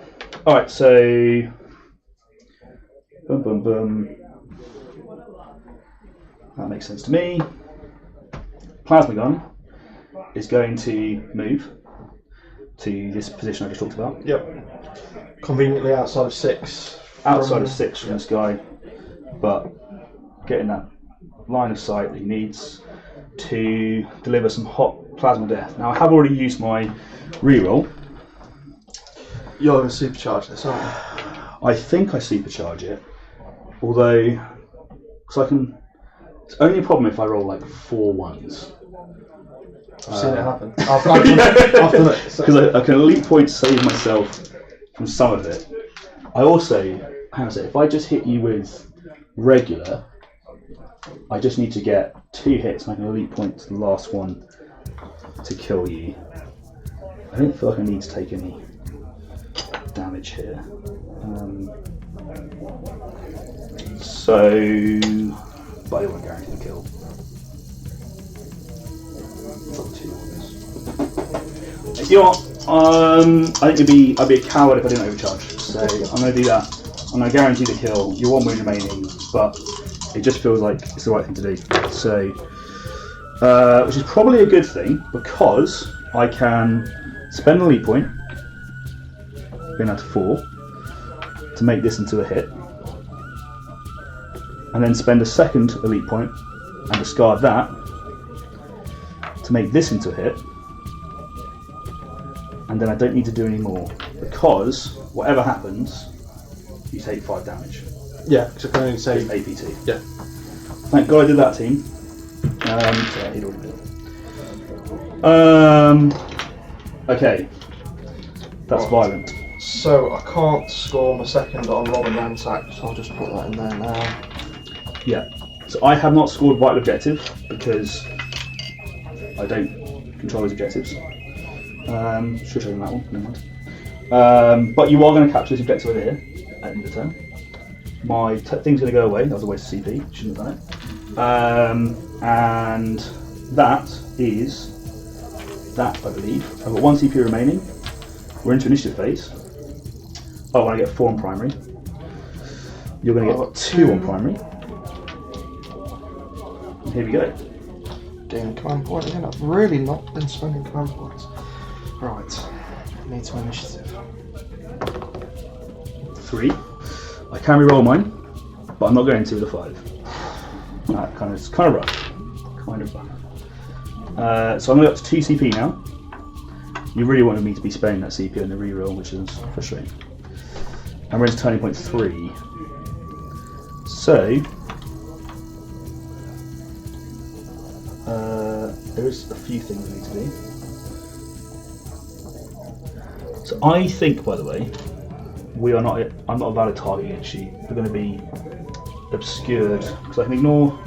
Alright, so boom, boom, boom. That makes sense to me. Plasma gun is going to move to this position I just talked about. Yep. Conveniently outside of 6. Outside of 6 from this guy, but getting that line of sight that he needs to deliver some hot plasma death. Now I have already used my reroll. You're going to supercharge this, aren't you? I think I supercharge it, although because I can. It's only a problem if I roll like 4 1s. I've seen it happen. I've done it. Because I can elite point save myself from some of it. I also, how is it? If I just hit you with regular, I just need to get 2 hits and I can elite point to the last one to kill you. I don't feel like I need to take any damage here. But I won't guarantee the kill. You know what? I think I'd be a coward if I didn't overcharge. So I'm going to do that. I'm going to guarantee the kill. You're 1 wound remaining, but it just feels like it's the right thing to do. So, which is probably a good thing because I can spend a lead point, bring that to 4, to make this into a hit, and then spend a second elite point and discard that to make this into a hit. And then I don't need to do any more because whatever happens, you take 5 damage. Yeah, because I can only say APT. Yeah. Thank God I did that, team. Yeah, he'd already did it. Okay, that's violent. So I can't score my second on Robin Ransack, so I'll just put that in there now. Yeah. So I have not scored vital objective because I don't control his objectives. Should show him that one. Never mind. But you are going to capture this objective over here at the end of the turn. My thing's going to go away. That was a waste of CP. Shouldn't have done it. And that is that, I believe. I've got 1 CP remaining. We're into initiative phase. Oh, when I get 4 on primary. You're going to get 2 on primary. And here we go. Getting a command point again. I've really not been spending command points. Right. Need some initiative. 3. I can re-roll mine, but I'm not going to with a 5. That it's kind of rough. So I'm going to go up to 2 CP now. You really wanted me to be spending that CP on the re-roll, which is frustrating. And we're into turning point 3. So there is a few things we need to do. So I think, by the way, I'm not a valid target against you. We're going to be obscured because I can ignore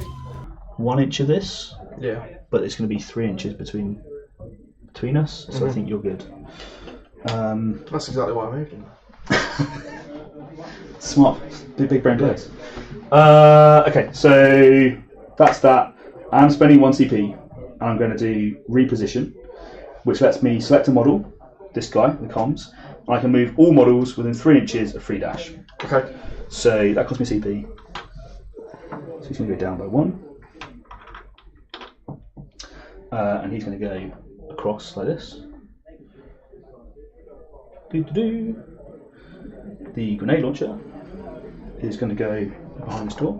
1 inch of this. Yeah. But it's going to be 3 inches between us, so I think you're good. That's exactly why I moved him. Smart, big brain players. Okay, so that's that. I'm spending 1 CP, and I'm going to do reposition, which lets me select a model, this guy, the comms, and I can move all models within 3 inches of free dash. Okay. So that costs me CP. So he's going to go down by 1. And he's going to go across like this. The grenade launcher is going to go behind this door.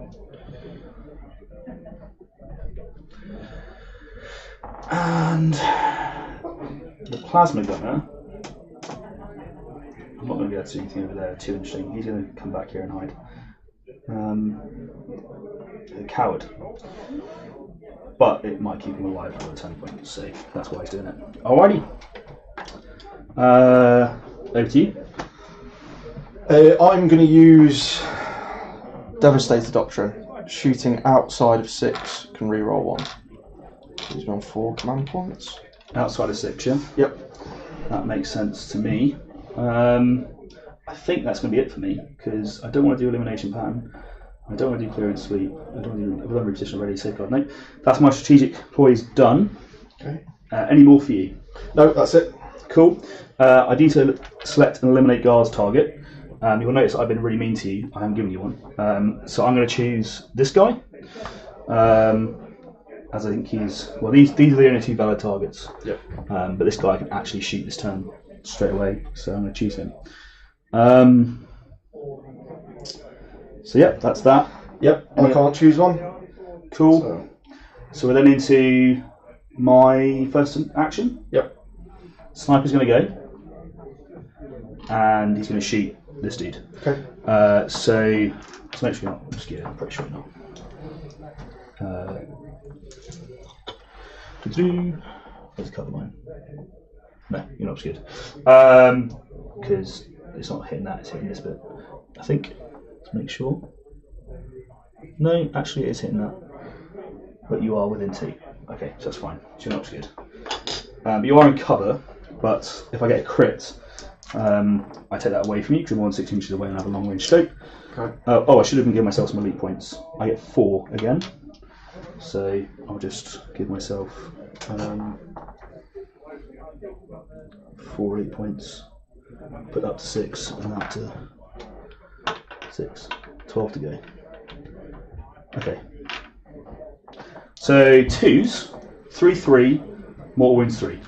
And the plasma gunner, I'm not going to be able to do anything over there too interesting. He's going to come back here and hide. The coward. But it might keep him alive for the turning point, so that's why he's doing it. Alrighty. Over to you. I'm going to use Devastator Doctrine. Shooting outside of 6 can reroll 1. He's on 4 command points. Outside of 6, yeah? Yep. That makes sense to me. I think that's going to be it for me, because I don't want to do elimination pattern. I don't want to do clear and sweep. I don't want to do. I've done reposition already. Safeguard. No, that's my strategic ploys done. Okay. Any more for you? No, that's it. Cool. I need to select and eliminate guard's target. You'll notice I've been really mean to you. I haven't given you one. So I'm going to choose this guy. As I think he's these are the only 2 valid targets. Yep. But this guy can actually shoot this turn straight away. So I'm going to choose him. So yeah, that's that. Yep, I can't choose one. Cool. So we're then into my first action. Yep. Sniper's going to go, and he's going to shoot this dude. Okay. So make sure you're not obscured. I'm pretty sure you're not. Let's cover mine. No, you're not obscured. Because it's not hitting that; it's hitting this bit. I think. Let's make sure. No, actually it is hitting that. But you are within 2. Okay, so that's fine. So you're not obscured. You are in cover, but if I get a crit, I take that away from you because you're more than 6 inches away and have a long range scope. Okay. I should have been giving myself some elite points. I get 4 again. So I'll just give myself 4 elite points. Put that up to 6 and that to 6. 12 to go. Okay. So 2s, 3, mortal wounds 3.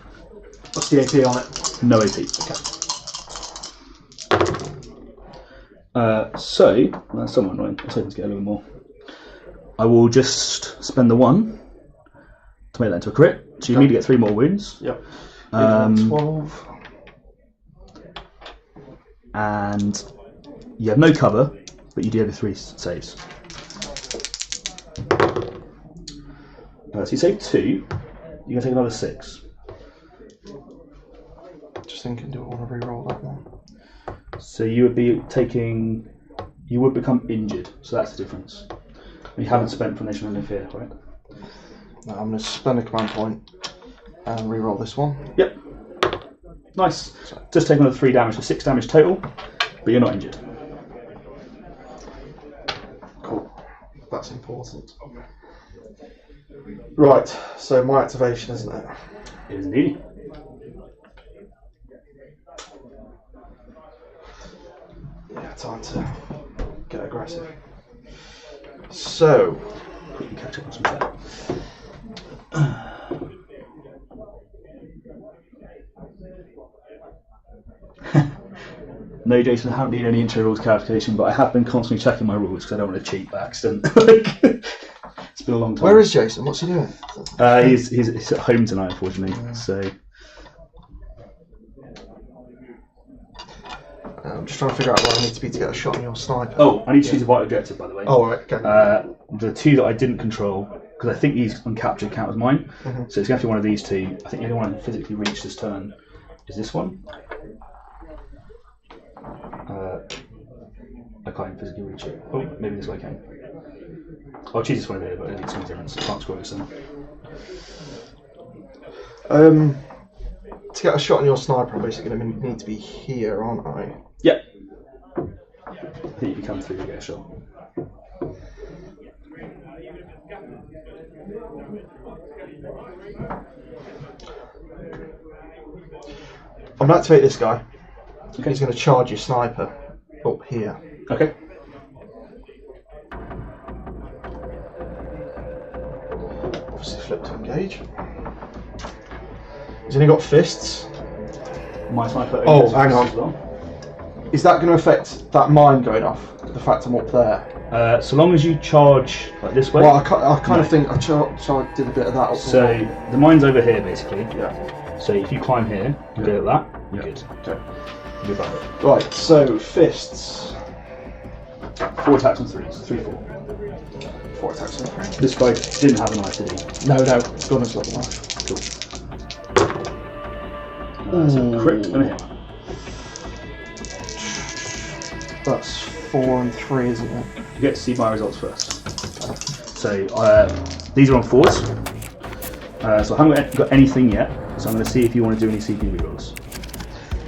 What's the AP on it? No AP. Okay. So that's somewhat annoying. I was hoping to get a little more. I will just spend the 1 to make that into a crit. So you immediately get 3 more wounds. Yep. 12. And you have no cover, but you do have 3 saves. So you save 2, you can take another 6. Just thinking, do I want to re-roll that one? So you would become injured. So that's the difference. You haven't spent Formation of Fear, right? Now I'm going to spend a command point and re-roll this one. Yep. Nice. Just take another 3 damage, so 6 damage total, but you're not injured. Cool. That's important. Right, so my activation, isn't it? It is indeed. Yeah, time to get aggressive. So, Quickly catch up on some stuff. No, Jason, I haven't needed any intro rules clarification, but I have been constantly checking my rules because I don't want to cheat by accident. It's been a long time. where is Jason? What's he doing? He's at home tonight, unfortunately. Yeah. So I'm just trying to figure out where I need to be to get a shot on your sniper. oh, I need to choose a vital objective, by the way. Oh, right, okay. The 2 that I didn't control, because I think these uncaptured count as mine. Mhm. So it's going to have to be one of these 2. I think the only one I can physically reach this turn is this one. I can't even physically reach it. Oh, maybe this way I can. I'll choose this one here, but I don't think it's any difference. I can't scroll this in. To get a shot on your sniper, I'm basically going to need to be here, aren't I? Yep. I think if you come through, you get a shot. I'm going to activate this guy. Okay. He's going to charge your sniper up here. Okay. Obviously flip to engage. He's only got fists. My sniper. Oh, only has hang fists on. as well. Is that going to affect that mine going off? The fact I'm up there? So long as you charge like this way. Well, I kind of think I did a bit of that. Up So the mine's over here, basically. yeah. So if you climb here and go like that, you're good. Okay. You're about it. Right. So fists. 4 attacks and 3s. 3, 4. 4 attacks and 3. This guy didn't have an ICD. No, gunner's got the knife. Cool. So a crit and a hit. That's 4 and 3, isn't it? You get to see my results first. So these are on 4s. So I haven't got anything yet. So I'm going to see if you want to do any CP rerolls.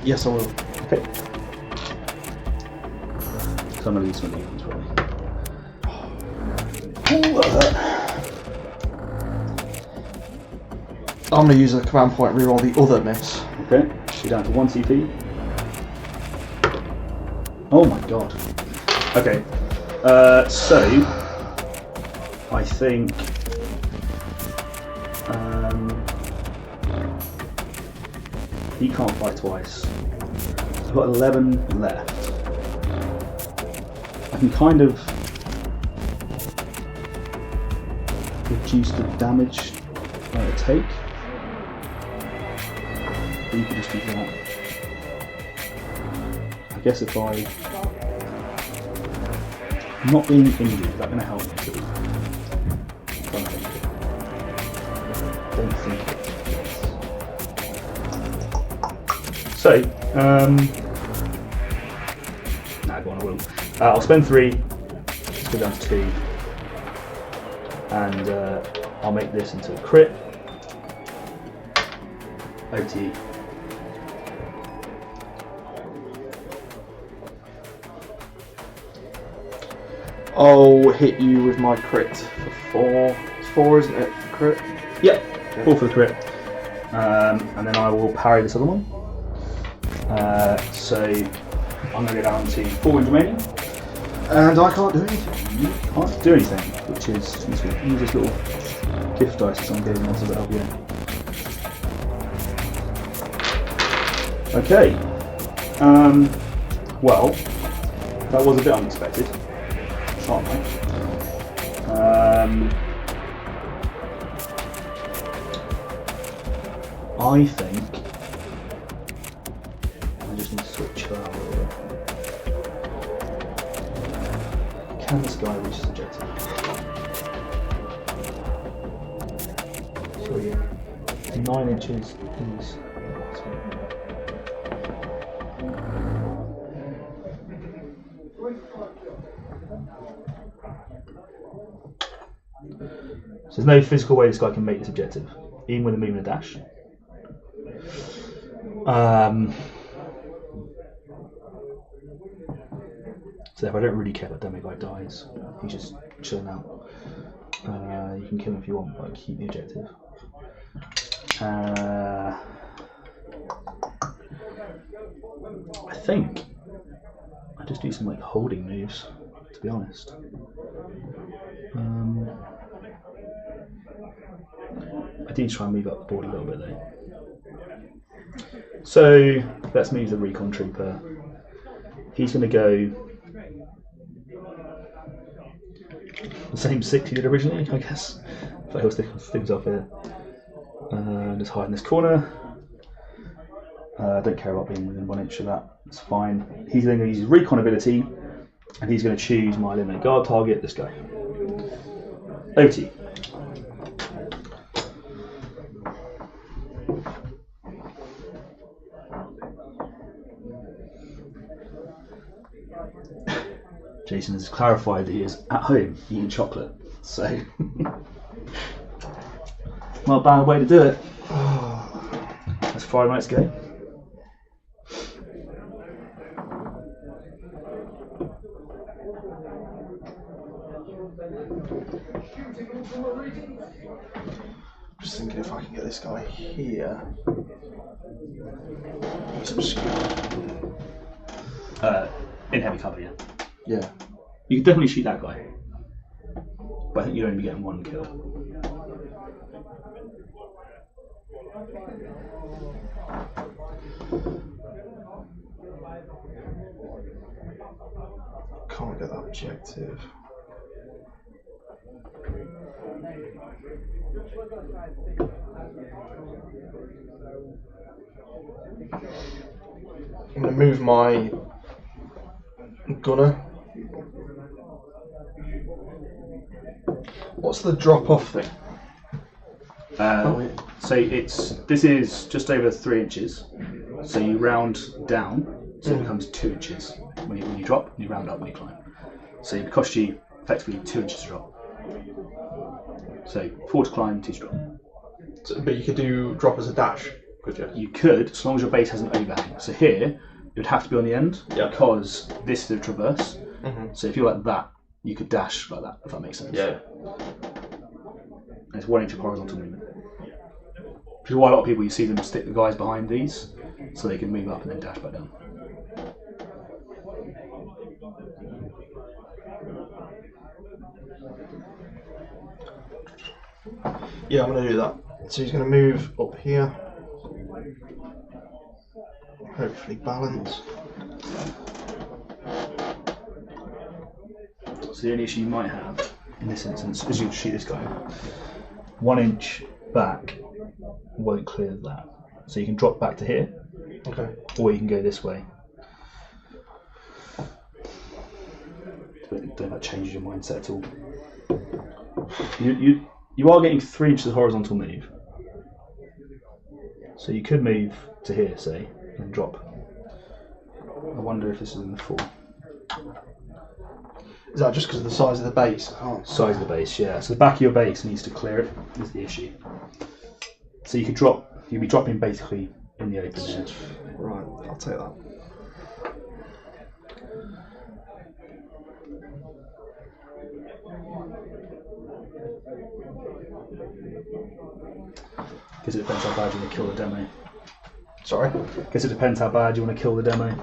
Yes, I will. Okay. So I'm going to use some of these probably. I'm going to use a command point reroll the other miss. Okay. You're down to 1 CP. Oh my god. Okay. So I think he can't fight twice. I've got 11 left. I can kind of reduce the damage I take. But you could just do that. I guess if I'm not being injured, is that going to help? Don't think it. So, go on, I will. I'll spend 3, let's go down to 2, and I'll make this into a crit. OT. I'll hit you with my crit for 4. It's 4, isn't it, for crit? Yep, okay. 4 for the crit. And then I will parry this other one. So I'm going to go down to 4 remaining. And I can't do anything. You can't do anything, which is use this little gift dice that someone gave me once to help you out. Okay. Well, that was a bit unexpected. Aren't they? I think I just need to switch that out a little bit. Can this guy reach his objective? So yeah, 9 inches is. So there's no physical way this guy can make this objective, even with a move and a dash. So if I don't really care that demo guy dies, he's just chilling out. You can kill him if you want, but keep the objective. I think I just do some like holding moves, to be honest. I do try and move up the board a little bit though. So let's move the recon trooper. He's going to go the same 6 he did originally, I guess. But he'll stick himself here. Just hide in this corner. I don't care about being within 1 inch of that. It's fine. He's then going to use his recon ability, and he's going to choose my eliminate guard target, this guy. Over to you. Jason has clarified that he is at home eating chocolate, so not a bad way to do it. That's 5 minutes to go. Just thinking if I can get this guy here. He's obscure. In heavy cover, yeah. Yeah. You can definitely shoot that guy, but I think you'd only be getting 1 kill. Can't get that objective. I'm going to move my gunner. What's the drop off thing? So this is just over 3 inches. So you round down, so it becomes 2 inches when you drop, and you round up when you climb. So it costs you effectively 2 inches to drop. So 4 to climb, 2 to drop. So, but you could do drop as a dash, could you? You could, as long as your base has an overhang. So here, it would have to be on the end, because this is a traverse. So if you're like that, you could dash like that, if that makes sense. Yeah. And it's 1 inch of horizontal movement. Which is why a lot of people, you see them stick the guys behind these, so they can move up and then dash back down. Yeah, I'm going to do that. So he's going to move up here. Hopefully balance. So the only issue you might have in this instance is you shoot this guy. 1 inch back won't clear that. So you can drop back to here, or you can go this way. Don't know if that changes your mindset at all. You are getting 3 inches of horizontal move. So you could move to here, say, and drop. I wonder if this is in the 4. Is that just because of the size of the base? Size of the base, yeah. So the back of your base needs to clear it, is the issue. So you could drop, you'd be dropping basically in the open here. Right, I'll take that. Guess it depends how bad you want to kill the demo. Sorry? Guess it depends how bad you want to kill the demo.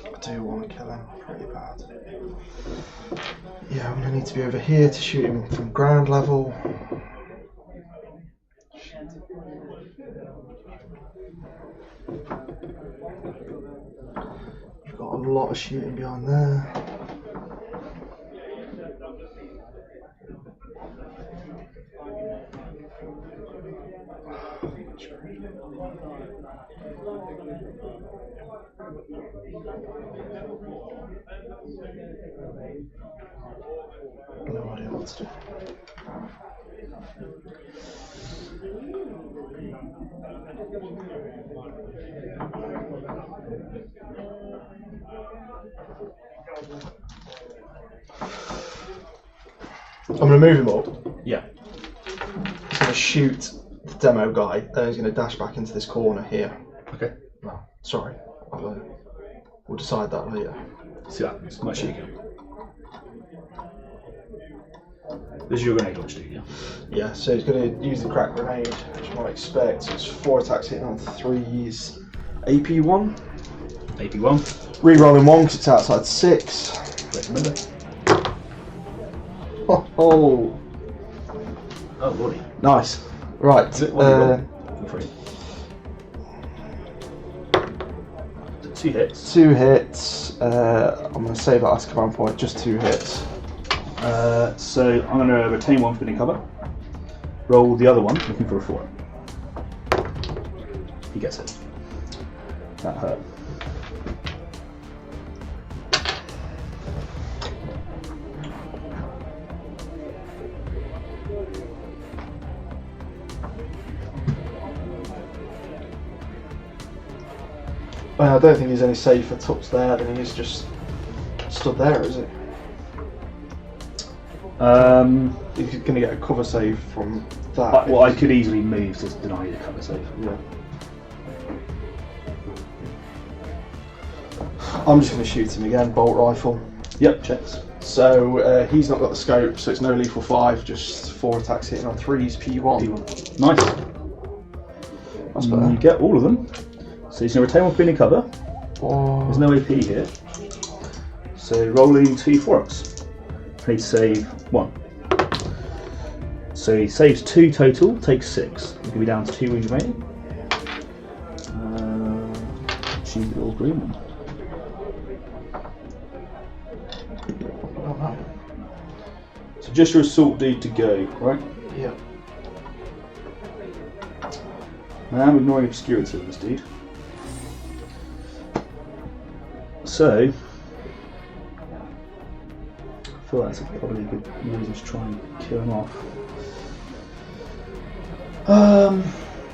I do want to kill him pretty bad. Yeah, I'm going to need to be over here to shoot him from ground level. You've got a lot of shooting behind there. No idea what to do. I'm going to move him up. Yeah. He's going to shoot the demo guy, then he's going to dash back into this corner here. Okay. No, sorry. We'll decide that later. See what happens. Might shoot again. This is your grenade launch, do you? Yeah, so he's going to use the crack grenade, which you might expect. So it's 4 attacks hitting on 3s. AP1. AP1. Rerolling 1 because it's outside 6. Remember. Oh. Oh, lordy. Nice. Right. Feel free. 2 hits. 2 hits. I'm going to save that last command point. Just 2 hits. So I'm going to retain 1 for being cover. Roll the other one, looking for a 4. He gets it. That hurt. I don't think he's any safer tucked there than he is just stood there, is he? He's going to get a cover save from that. Well, I could easily move to deny the cover save. Yeah. I'm just going to shoot him again, bolt rifle. Yep, checks. So he's not got the scope, so it's no lethal 5, just 4 attacks hitting on 3s, P1. P1. Nice. That's better. You get all of them. So he's going to retain 1 for being in cover. There's no AP here. So rolling 2 4-ups. I need to save 1. So he saves 2 total, takes 6. He's going to be down to 2 wounds remaining. Achieve the all green one. So just your assault dude to go, right? Yeah. I'm ignoring obscurity on this dude. So, I feel that's probably a good reason to try and kill him off.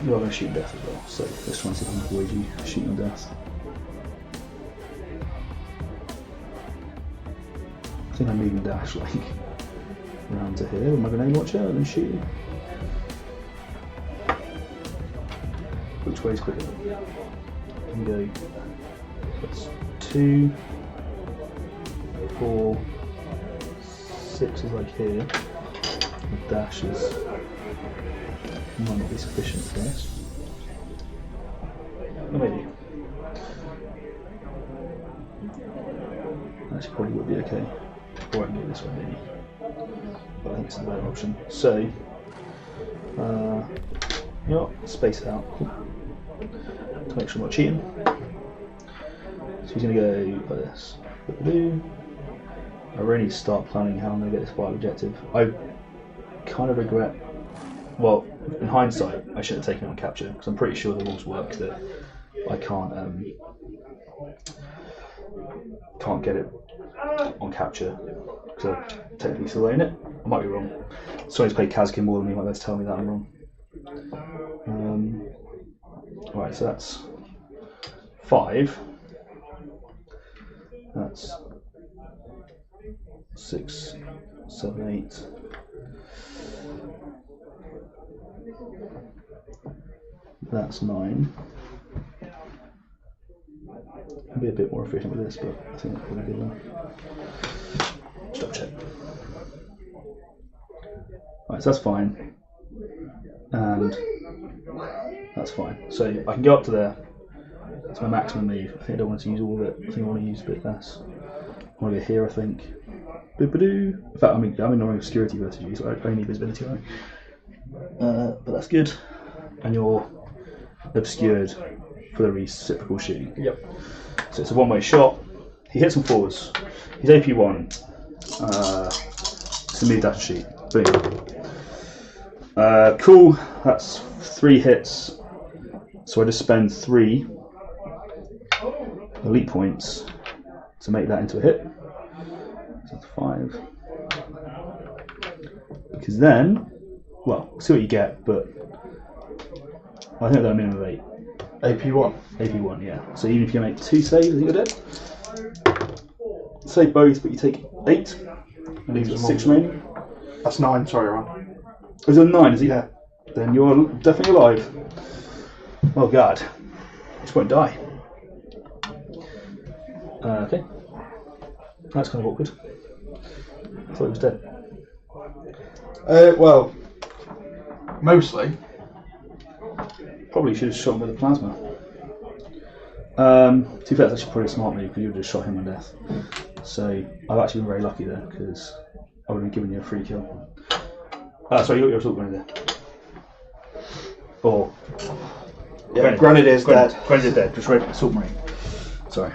You're going to shoot death as well, so let's try and see if I can avoid you shooting death. I think I'm moving dash like around to here with my grenade launcher and then shoot you. Which way is quicker? I can go. That's 2, 4, 6 is like here. The dash is might not be sufficient for this. Or maybe. Actually, probably would be okay. Or I can go this way maybe. But I think it's the better option. So, you know what? Space it out. Cool. To make sure I'm not cheating. So he's going to go like this. I really need to start planning how I'm going to get this final objective. I kind of regret, well, in hindsight, I should have taken it on capture, because I'm pretty sure the rules work that I can't get it on capture, because I'm technically still own it. I might be wrong. Someone's played Kasrkin more than me, might be able to tell me that I'm wrong. Right, so that's 5. That's 6, 7, 8. That's 9. I'll be a bit more efficient with this, but I think that's probably good enough. Stop check. Right, so that's fine. And that's fine. So I can go up to there. That's my maximum move. I think I don't want to use all of it. I think I want to use a bit less. I want to go here, I think. Boop-a-doo. In fact, I'm ignoring obscurity versus you, so I only visibility, right? But that's good. And you're obscured for the reciprocal shooting. Yep. So it's a one-way shot. He hits on 4s. He's AP1. It's a mid dash and shoot. Boom. Cool. That's 3 hits. So I just spend 3 elite points to make that into a hit. So that's 5. Because then, well, see what you get, but I think I've got a minimum of 8. AP1. AP1, yeah. So even if you make 2 saves, I think you're dead. Save both, but you take 8. And leaves you 6 remaining. That's 9, sorry, Ron. Oh, is it 9, is it? Yeah. Then you're definitely alive. Oh god. Just won't die. Okay. That's kind of awkward. I thought he was dead. Well, mostly. Probably should have shot him with a plasma. To be fair, that's actually probably a smart move because you would have shot him on death. So I've actually been very lucky there because I would have given you a free kill. Sorry, you're assault grenadier. Or Yeah, Grenadier's dead. Grenadier's dead. Just read assault marine. Sorry.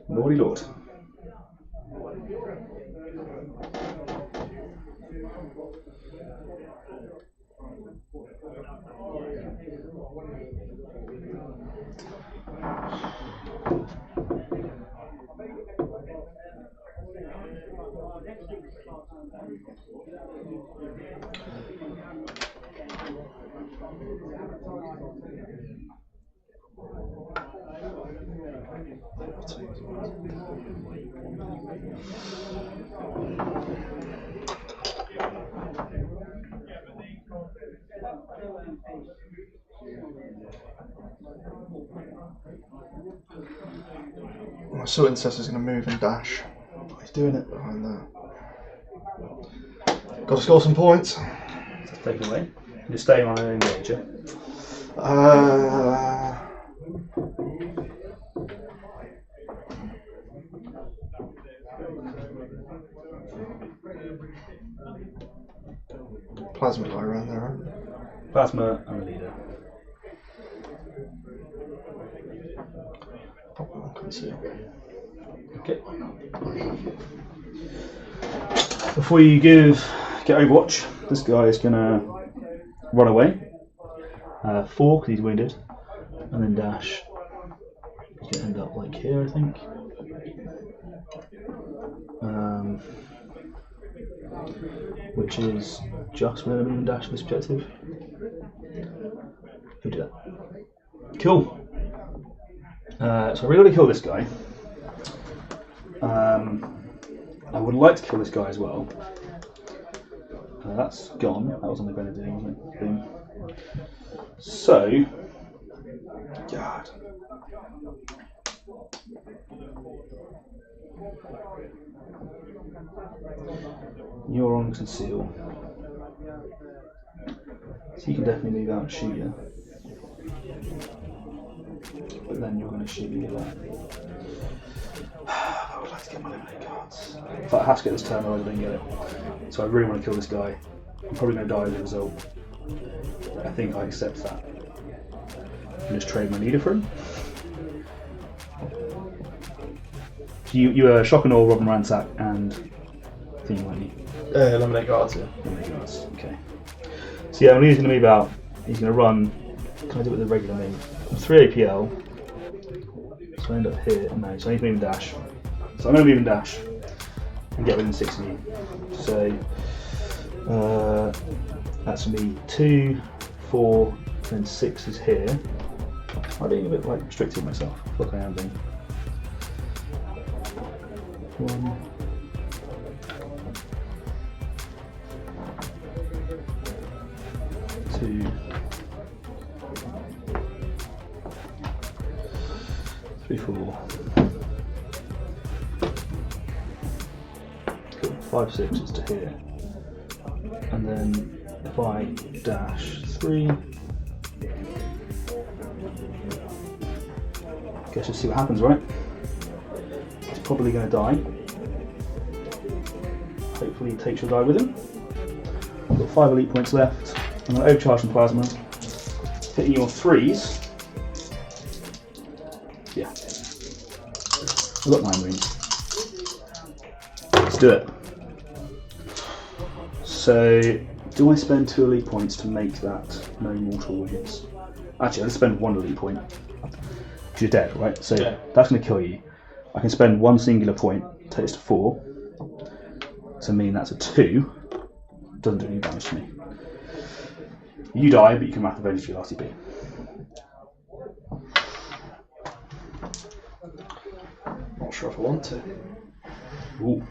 Lordy Lord. My Assault Intercessor's going to move and dash. He's doing it behind there. Got to score some points. Take it away. You're staying on an engager. Plasma guy around there, right? Plasma and the leader. Oh, I can see. Okay. Before you get Overwatch, this guy is gonna run away. 4 because he's wounded, and then dash. He's gonna end up like here, I think. Which is just where the move and dash this objective. Who did that? Cool. So I really want to kill this guy. I would like to kill this guy as well. That's gone. That was on the grenadier, wasn't it? Boom. So, God. You're on conceal. So you can definitely move out and shoot you. But then you're going to shoot me like. I would like to get my eliminate cards. If I have to get this turn, I don't get it. So I really want to kill this guy. I'm probably going to die as a result. I think I accept that. And just trade my leader for him. You shock and awe, rob and ransack, and thing, weren't you? Eliminate guards, yeah. Eliminate guards, okay. So yeah, when he's going to move out, he's going to run. Can I do it with a regular move? 3 APL. So I end up here. No, so I need to move and dash. So I'm going to move and dash and get within 6 of you. So that's going to be 2, 4, and 6 is here. I'm being a bit like restricted myself. I feel like I am being. 1, 2, 3, 4. Cool. 5, 6 is to here. And then if I dash 3, guess just see what happens, right? He's probably going to die. Hopefully he takes your die with him. I've got 5 elite points left. I'm going to overcharge some plasma. Hitting your 3s. Yeah. I've got 9 wounds. Let's do it. So, do I spend 2 elite points to make that no mortal wounds? Actually, I'll spend 1 elite point. Because you're dead, right? So yeah. That's going to kill you. I can spend 1 singular point, take this to 4. So I mean that's a 2. Doesn't do any damage to me. You die, but you can wrath the vengeance for your last EP. Not sure if I want to. Ooh.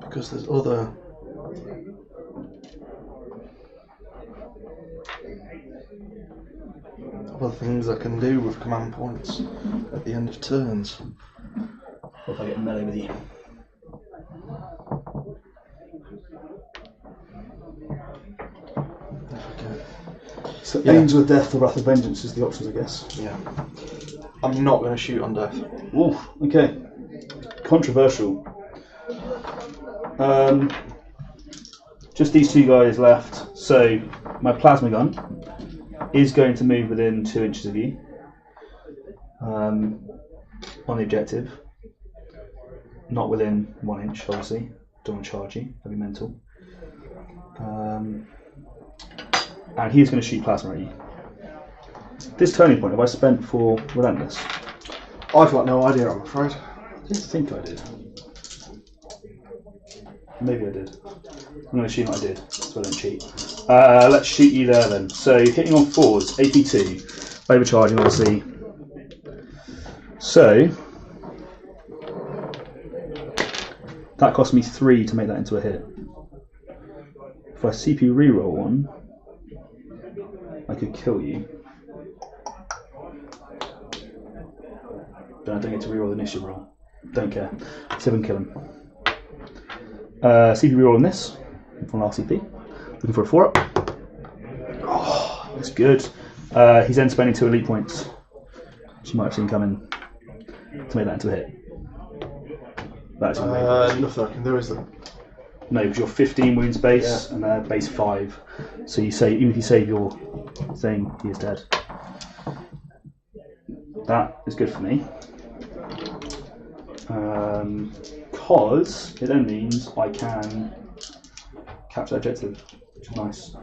Because there's other things I can do with command points at the end of turns. What if I get melee with you? So Angel of Death or Wrath of Vengeance is the options, I guess. Yeah. I'm not going to shoot on death. Ooh, okay. Controversial. Just these two guys left. So my plasma gun is going to move within 2 inches of you on the objective. Not within 1 inch, obviously. Don't want to charge you. That'd be mental. And he's going to shoot plasma at you. This turning point have I spent for Relentless? I've got no idea, I'm afraid. I didn't think I did. Maybe I did. I'm going to assume I did, so I don't cheat. Let's shoot you there then. So hitting on 4s, AP2, overcharging obviously. So that cost me 3 to make that into a hit. If I CP reroll one, I could kill you. But I don't get to reroll the initiative roll. Don't care. 7 kill him. CP reroll on this from last CP. Looking for a 4-up. Oh, that's good. He's then spending 2 elite points, which you might have seen coming, to make that into a hit. That's nothing I can do, is there? No, because you're 15 wounds base and they're base 5. So you say, even if you save your thing, he is dead. That is good for me. Because it then means I can capture that objective, which is nice.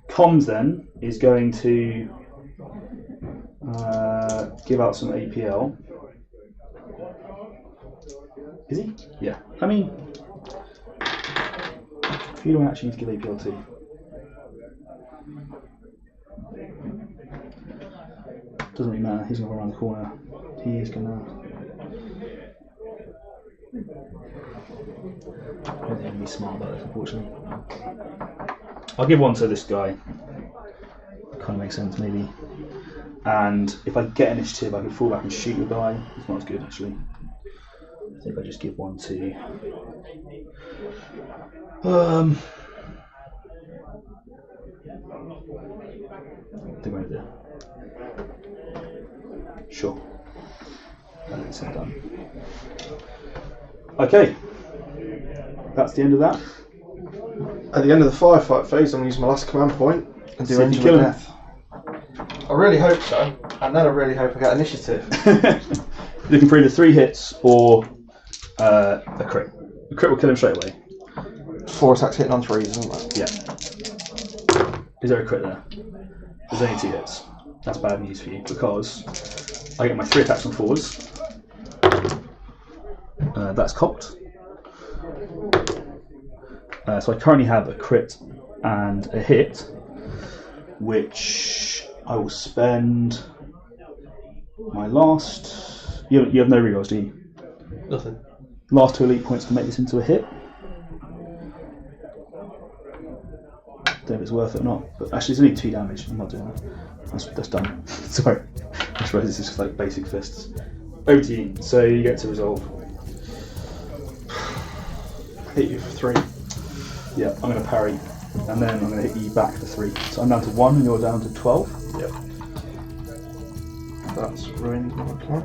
Comms then is going to give out some APL. Is he? Yeah. I mean, who do I actually need to give APL to? Doesn't really matter. He's going to go around the corner. He is going to. I don't think I'm be smart about this, unfortunately. I'll give one to this guy. Kind of makes sense, maybe. And if I get initiative, I can fall back and shoot the guy. It's not as good, actually. I think I just give one to. I think right there. Sure. That's done. Okay. That's the end of that. At the end of the firefight phase, I'm going to use my last command point and do Angel of Death. I really hope so, and then I really hope I get initiative. Looking for either 3 hits or a crit. A crit will kill him straight away. 4 attacks hitting on 3s, isn't it? Yeah. Is there a crit there? There's only 2 hits. That's bad news for you because I get my 3 attacks on 4s. That's cocked. So I currently have a crit and a hit, which I will spend my last. You have no rerolls, do you? Nothing. Last 2 elite points to make this into a hit. Don't know if it's worth it or not, but actually it's only 2 damage. I'm not doing that. That's done. Sorry. I suppose this is just like basic fists. Over to you. So you get to resolve. Hit you for 3. Yeah, I'm going to parry, and then I'm going to hit you back for 3. So I'm down to 1 and you're down to 12. Yep. That's ruined my plan.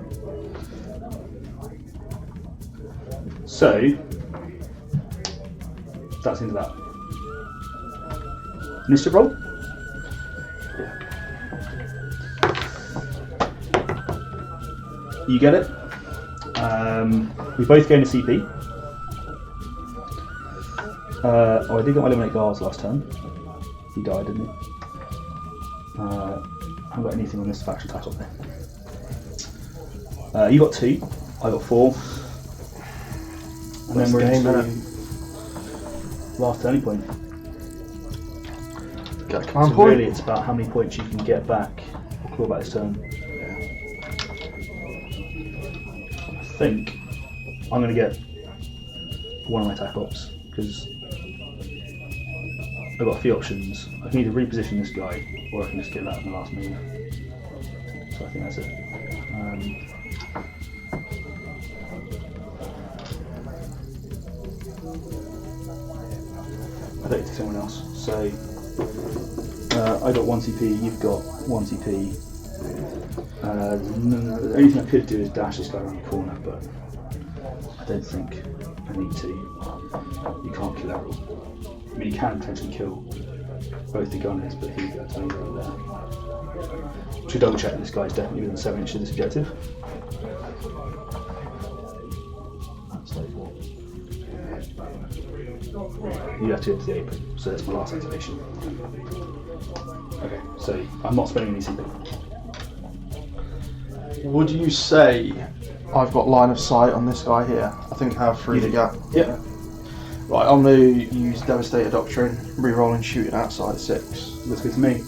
So that's into that. Initiative roll? Yeah. You get it. We both gain a CP. I did get my eliminate guards last turn. He died, didn't he? I haven't got anything on this faction tackle there. You got 2, I got 4. And then we're into last turning point. Get a command So point. really, it's about how many points you can get back or claw back this turn. I think I'm going to get one of my attack ops because I've got a few options. I can either reposition this guy or I can just get that in the last move. So I think that's it. I don't take someone else. So I got 1 TP, you've got 1 TP. The only thing I could do is dash this guy around the corner, but I don't think I need to. You can't kill Errol. I mean, you can potentially kill both the gunners, but he's got to leave over there. Should double check that this guy's definitely within 7 inches of this objective. That's like what? You have to get to the apron, so that's my last activation. Okay, so I'm not spending any CP. Would you say I've got line of sight on this guy here? I think I have through the gap. Yeah. Right, I'm going to use Devastator Doctrine, reroll and shoot it outside of 6. Looks good to me.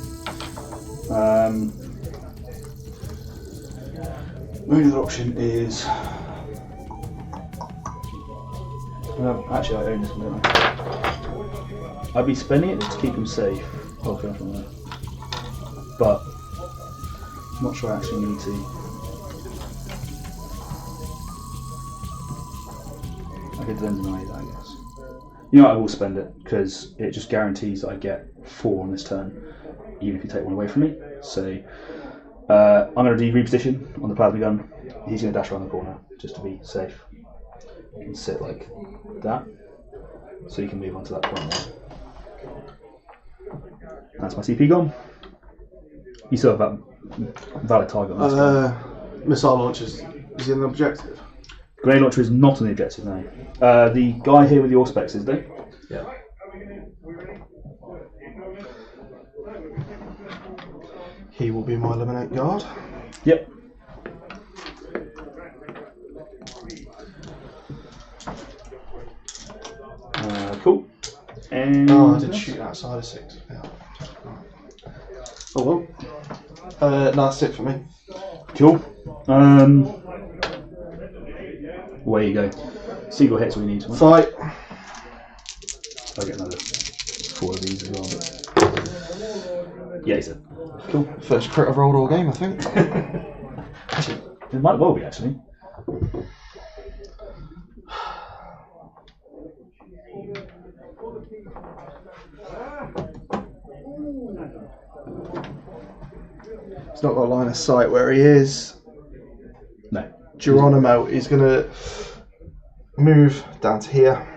Only other option is. Actually, I own this one, don't I? I'd be spending it to keep him safe. Okay, from there. But I'm not sure I actually need to. I could then deny that, I guess. You know what, I will spend it because it just guarantees that I get 4 on this turn, even if you take one away from me. So I'm going to do reposition on the plasma gun. He's going to dash around the corner just to be safe. You can sit like that, so you can move on to that point there. That's my CP gone. You still have that valid target on this one. Missile launchers is in the objective. Grenade launcher is not on the objective now. The guy here with the Auspex is there. Yeah. He will be my eliminate guard. Yep. Cool. And Oh, I did shoot outside of 6. Yeah. Oh well. No, that's it for me. Cool. Away you go. Single hit's all you need. Fight. I'll get another 4 of these as well. But yeah, he's it. Cool. First crit I've rolled all game, I think. Actually, it might well be actually. He's not got a line of sight where he is. No. Geronimo is going to move down to here.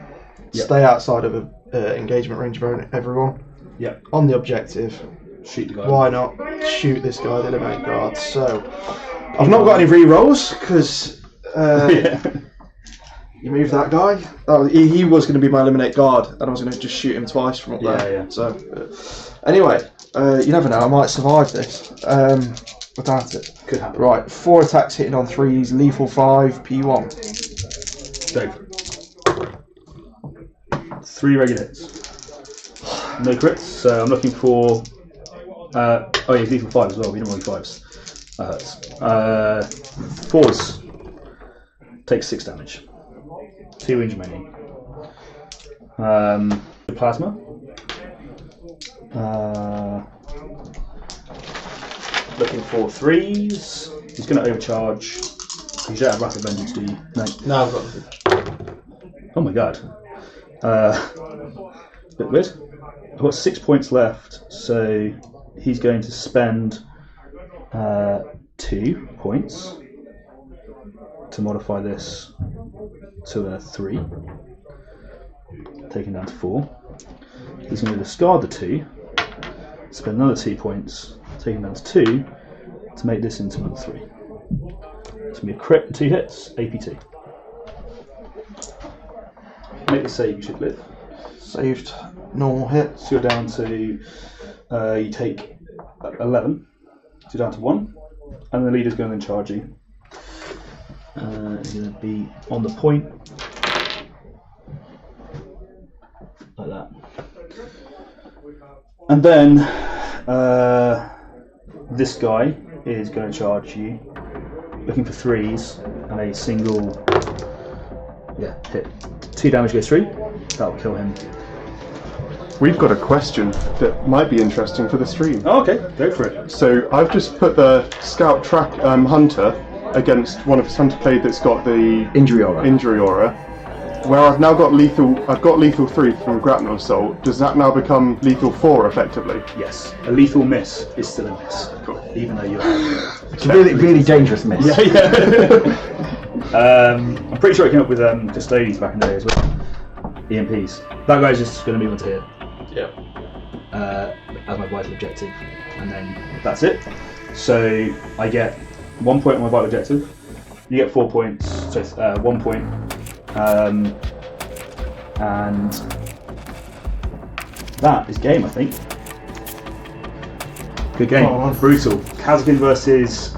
Yep. Stay outside of engagement range of everyone. Yep. On the objective. Shoot the guy. Why not shoot this guy, the eliminate guard? So, I've not got any re-rolls because you move that guy. Oh, he was going to be my eliminate guard, and I was going to just shoot him twice from up there. Yeah. So, anyway, you never know. I might survive this. I doubt it. Could happen. Right, 4 attacks hitting on 3s, lethal 5, P1. Go for it. 3 regular hits. No crits, so I'm looking for. Oh yeah, lethal 5 as well. We don't roll 5s. That hurts. 4s. Takes 6 damage. 2 wounds remaining. Plasma. Looking for 3s. He's going to overcharge. You don't have Rapid Vengeance, do you? No. No, I've got Oh my god. Bit weird. I've got 6 points left, so he's going to spend 2 points to modify this to a 3, taking down to 4. He's going to discard the 2, spend another 2 points, taking down to 2, to make this into another 3. It's going to be a crit and 2 hits, AP2. Make the save, you should live. saved normal hits. So you're down to, you take 11, so you're down to 1, and the leader's going to charge you. He's going to be on the point, like that. And then this guy is going to charge you, looking for 3s and a single hit. 2 damage goes through. That'll kill him. We've got a question that might be interesting for the stream. Oh, okay, go for it. So I've just put the scout track hunter against one of his hunter blade that's got the Injury aura. Where I've now got lethal 3 from grapnel assault. Does that now become lethal 4 effectively? Yes, a lethal miss is still a miss. Cool. Even though you have It's a really dangerous miss. I'm pretty sure I came up with custodians back in the day as well. EMPs. That guy's just going to move on to here. Yeah. As my vital objective, and then that's it. So I get 1 point on my vital objective. You get 4 points. So 1 point. And that is game, I think. Good game. Oh, Brutal. Kasrkin versus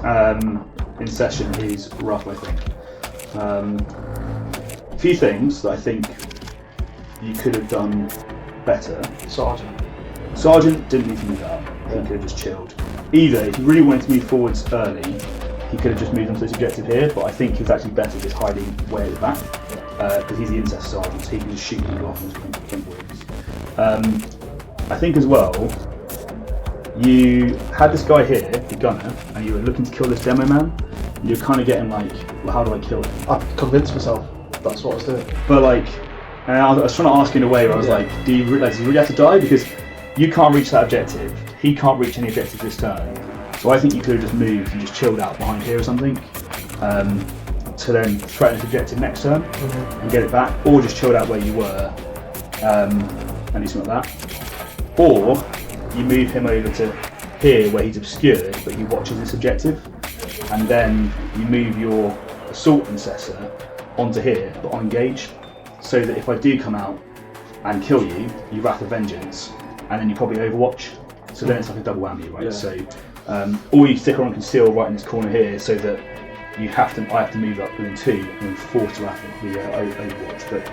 Intercession is rough, I think. A few things that I think you could have done better. Sergeant didn't need to move up. He could have just chilled. Either, if he really wanted to move forwards early, he could have just moved on to this objective here, but I think he was actually better just hiding way at the back, because he's the Intercession Sergeant, so he can just shoot people off and just point wounds. I think as well, you had this guy here, the gunner, and you were looking to kill this demo man, and you're kind of getting like, well, how do I kill him? I convinced myself that's what I was doing. But like, and I was trying to ask you in a way where I was like, do you realize you really have to die? Because you can't reach that objective, he can't reach any objective this turn. So I think you could have just moved and just chilled out behind here or something, to then threaten this objective next turn and get it back, or just chilled out where you were and do something like that. Or you move him over to here where he's obscured, but he watches this objective, and then you move your assault intercessor onto here, but on engage, so that if I do come out and kill you, you Wrath of Vengeance, and then you probably Overwatch. So then it's like a double whammy, right? Yeah. So, or you stick on conceal right in this corner here, so that I have to move up within 2 and then force to the Overwatch. But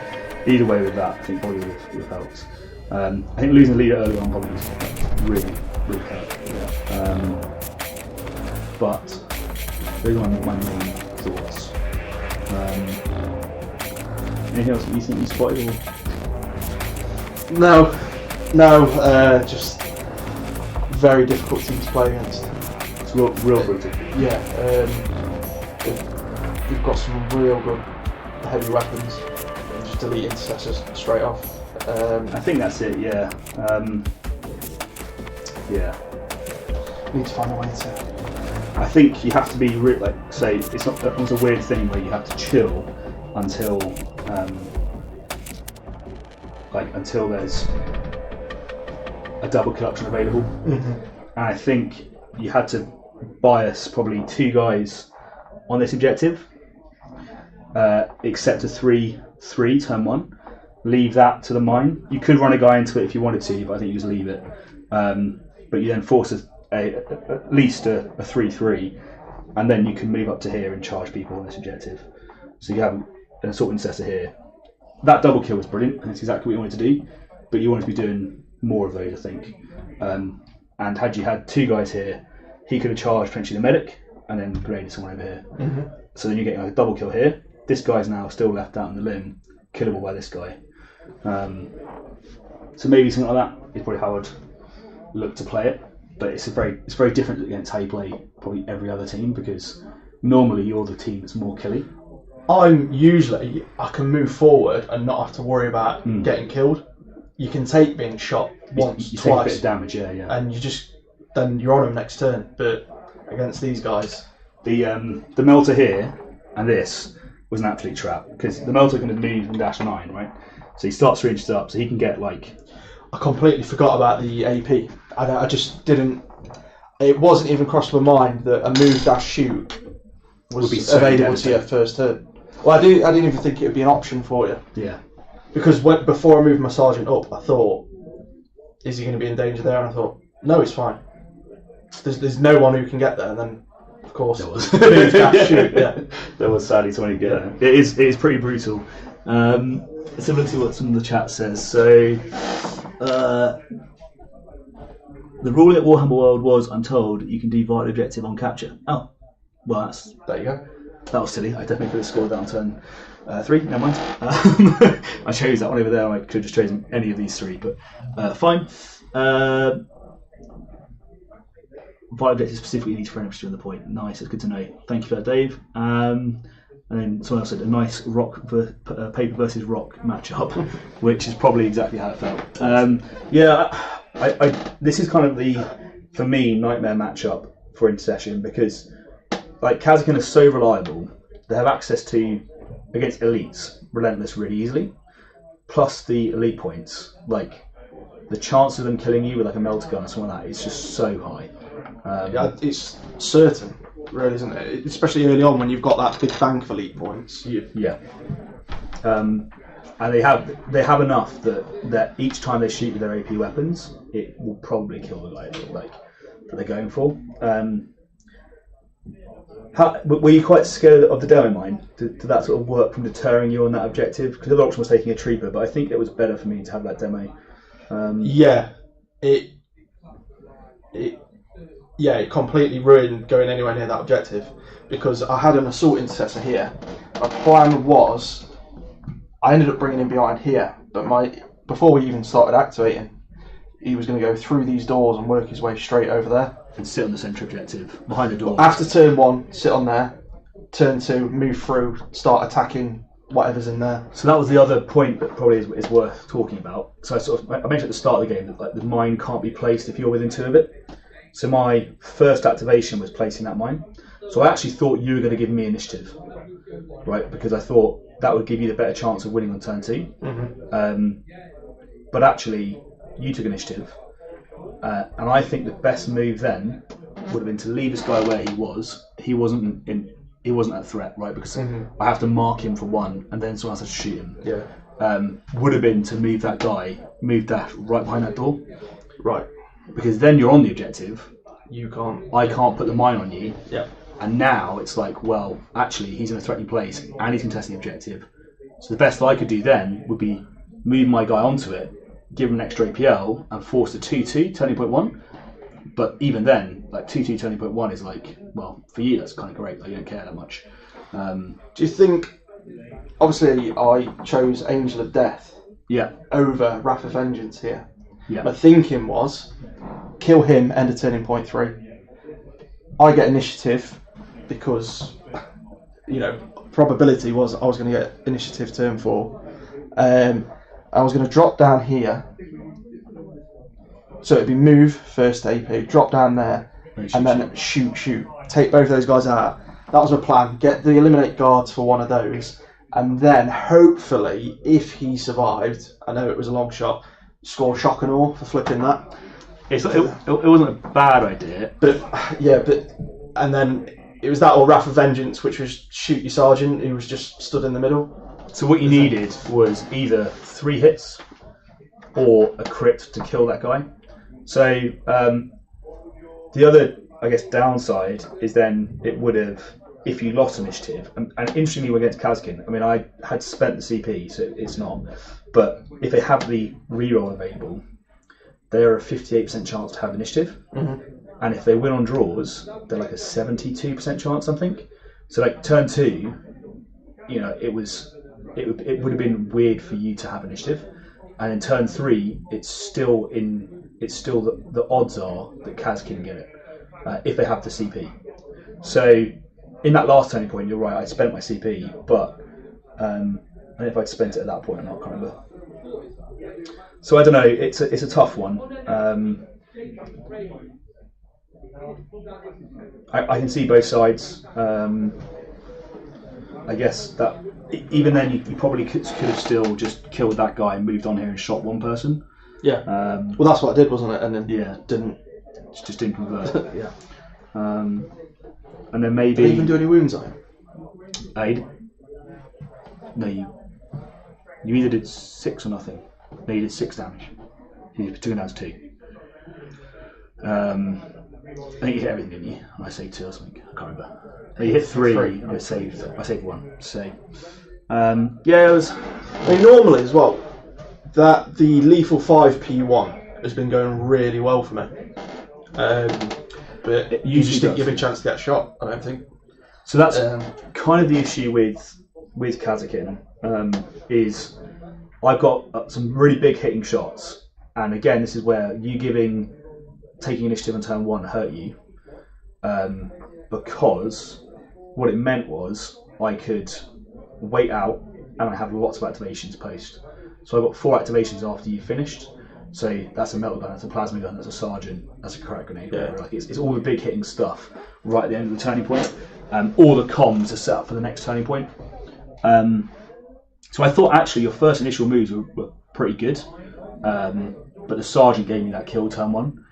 either way with that, I think probably would have helped. I think losing the leader early on probably was really hurt. Yeah. But those are my main thoughts. Anything else that you think you spotted? No, just very difficult team to play against. It's real brutal. Yeah, they've got some real good heavy weapons. And just delete intercessors straight off. I think that's it. Yeah. Need to find a way to. I think you have to be say it's not almost a weird thing where you have to chill until until there's a double kill option available. Mm-hmm. And I think you had to bias probably 2 guys on this objective, except a 3/3 turn 1. Leave that to the mine. You could run a guy into it if you wanted to, but I think you just leave it. But you then force at least a 3/3, and then you can move up to here and charge people on this objective. So you have an assault intercessor here. That double kill was brilliant, and it's exactly what you wanted to do, but you wanted to be doing more of those, I think. And had you had 2 guys here, he could have charged potentially the medic and then grenaded someone over here. Mm-hmm. So then you're getting like a double kill here. This guy's now still left out on the limb, killable by this guy. So maybe something like that is probably how I'd look to play it. But it's very different against how you play probably every other team, because normally you're the team that's more killy. I can move forward and not have to worry about getting killed. You can take being shot once, you twice, take a bit of damage, yeah. and then you're on them next turn. But against these guys, the melter here and this was an absolute trap, because the melter can move and dash 9, right? So he starts 3 inches up, so he can get like. I completely forgot about the AP. I just didn't. It wasn't even crossed my mind that a move dash shoot was Would be so available to you first turn. Well, I didn't even think it would be an option for you. Yeah. Because before I moved my sergeant up, I thought, is he going to be in danger there? And I thought, no, it's fine. There's no one who can get there. And then, of course, there was. move dash shoot. Yeah. There was sadly someone who get there. It is pretty brutal. Similar to what some of the chat says. So, The rule at Warhammer World was, I'm told, you can do vital objective on capture. Oh, well, There you go. that was silly. I definitely could have scored that on turn 3. Never mind. I chose that one over there. I could have just chosen any of these 3, but fine. Vital objective specifically needs Fenris during the point. Nice, that's good to know. Thank you for that, Dave. And then someone else said a nice paper versus rock matchup, which is probably exactly how it felt. This is kind of the, for me, nightmare matchup for Intercession, because like Kasrkin is so reliable. They have access to, against elites, Relentless really easily, plus the elite points. Like the chance of them killing you with like a melter gun or something like that is just so high. Yeah, it's certain, really, isn't it? Especially early on when you've got that big bank of elite points. Yeah. And they have enough that each time they shoot with their AP weapons, it will probably kill the guy that they're going for. Were you quite scared of the demo mine? Did that sort of work from deterring you on that objective? Because the other option was taking a trooper, but I think it was better for me to have that demo. It completely ruined going anywhere near that objective, because I had an assault intercessor here. My plan was, I ended up bringing him behind here, but before we even started activating, he was going to go through these doors and work his way straight over there. And sit on the centre objective, behind the door. After turn 1, sit on there. Turn 2, move through, start attacking whatever's in there. So that was the other point that probably is worth talking about. So I mentioned at the start of the game that like the mine can't be placed if you're within 2 of it. So my first activation was placing that mine. So I actually thought you were going to give me initiative, right? Because I thought that would give you the better chance of winning on turn 2. Mm-hmm. But actually, you took initiative. And I think the best move then would have been to leave this guy where he was. He wasn't a threat, right? Because I have to mark him for 1, and then someone else has to shoot him. Yeah. Would have been to move that right behind that door. Right. Because then you're on the objective. You can't. I can't put the mine on you. Yeah. And now it's like, well, actually, he's in a threatening place, and he's contesting the objective. So the best I could do then would be move my guy onto it, give him an extra APL, and force the 2-2 turning point 1. But even then, like 2-2 turning point 1 is like, well, for you that's kind of great. Like you don't care that much. Do you think? Obviously, I chose Angel of Death. Yeah. Over Wrath of Vengeance here. Yeah. My thinking was, kill him, end of turning point 3. I get initiative because, probability was I was going to get initiative turn 4. I was going to drop down here. So it'd be move, first AP, drop down there, and then shoot. Take both of those guys out. That was my plan. Get the eliminate guards for one of those, and then hopefully, if he survived, I know it was a long shot, score shock and awe for flipping that. It wasn't a bad idea. And then it was that or Wrath of Vengeance, which was shoot your sergeant who was just stood in the middle. So what you needed was either 3 hits or a crit to kill that guy. So the other, I guess, downside is then it would have, if you lost initiative, and interestingly against Kasrkin, I mean, I had spent the CP, so it's not, but if they have the reroll available, they're a 58% chance to have initiative, and if they win on draws, they're like a 72% chance, I think. So like turn 2, it would have been weird for you to have initiative, and in turn 3, it's still the odds are that Kasrkin get it if they have the CP. So in that last turning point, you're right. I spent my CP, but I don't know if I'd spent it at that point or not. I can't remember. So I don't know. It's a tough one. I can see both sides. I guess that even then you probably could have still just killed that guy and moved on here and shot one person. Yeah. Well, that's what I did, wasn't it? And then didn't convert. Yeah. And then maybe. Did you even do any wounds on him? Aid. No, you either did 6 or nothing. No, you did 6 damage. You took him down to 2. I think you hit everything, didn't you? I saved 2 or something. I can't remember. No, you hit 3. And I saved 1. So it was. I mean, normally as well, that the lethal 5 P1 has been going really well for me. But you usually just didn't does. give it a chance to get shot, I don't think. So that's kind of the issue with Kasrkin, is I've got some really big hitting shots, and again, this is where taking initiative on turn 1 hurt you, because what it meant was I could wait out and I have lots of activations post. So I got 4 activations after you finished. So that's a metal gun, that's a plasma gun, that's a sergeant, that's a crack grenade. Yeah. Like it's all the big hitting stuff right at the end of the turning point. All the comms are set up for the next turning point. So I thought actually your first initial moves were pretty good, but the sergeant gave me that kill turn 1,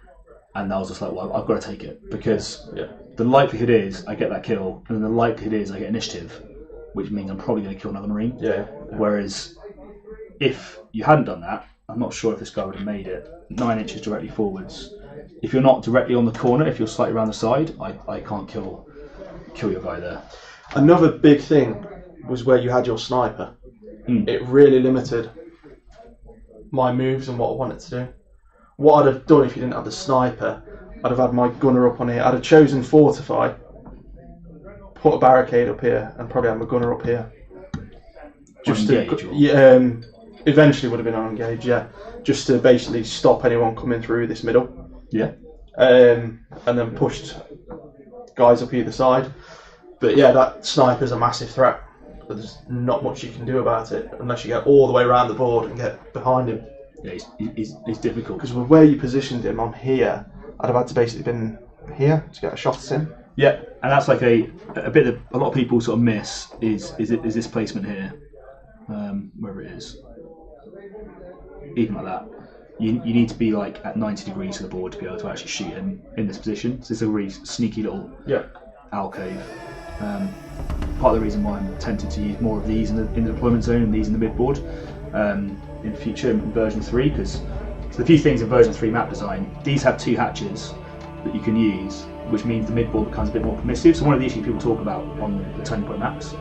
and I was just like, well, I've got to take it, because the likelihood is I get that kill, and then the likelihood is I get initiative, which means I'm probably going to kill another Marine. Whereas if you hadn't done that, I'm not sure if this guy would have made it 9 inches directly forwards. If you're not directly on the corner, if you're slightly around the side, I can't kill your guy there. Another big thing was where you had your sniper. It really limited my moves and what I wanted to do. What I'd have done if you didn't have the sniper, I'd have had my gunner up on here. I'd have chosen fortify, put a barricade up here, and probably have my gunner up here. Just to, eventually would have been on engage, just to basically stop anyone coming through this middle. And then pushed guys up either side. But that sniper's a massive threat. But there's not much you can do about it unless you get all the way around the board and get behind him. Yeah, he's difficult. Because with where you positioned him on here, I'd have had to basically been here to get a shot at him. Yeah, and that's like a bit that a lot of people sort of miss is this placement here, wherever it is. Even like that, you need to be like at 90 degrees to the board to be able to actually shoot him in this position. So it's a really sneaky little alcove. Part of the reason why I'm tempted to use more of these in the deployment zone and these in the mid board in future in version 3, because the few things in version 3 map design, these have 2 hatches that you can use, which means the mid board becomes a bit more permissive. So one of the issues people talk about on the turning point maps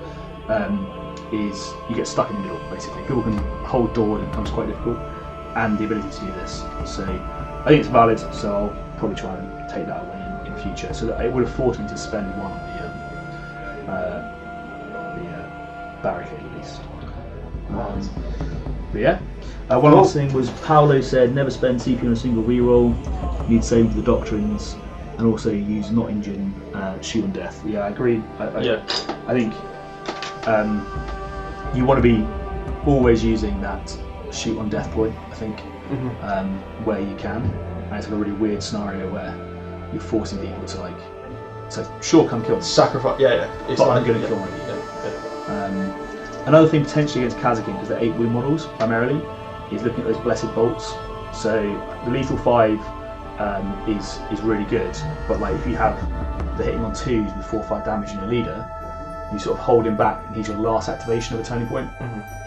is you get stuck in the middle, basically. People can hold door and it becomes quite difficult, and the ability to do this. So I think it's valid, so I'll probably try and take that away in future. So that it would have forced me to spend one on the barricade at least. But one last thing was Paolo said never spend CP on a single reroll, need to save the doctrines, and also use not injured shoot on death. Yeah, I agree. I think you want to be always using that shoot on death point, I think, where you can. And it's like a really weird scenario where you're forcing people to like, so sure, come kill, Sacrifice, it's but I'm going to kill one of you. Another thing potentially against Kasrkin, because they're 8-wound models primarily, is looking at those blessed bolts. So the lethal 5 is really good, but like if you have the hitting on 2s with 4 or 5 damage in your leader, you sort of hold him back and he's your last activation of a turning point.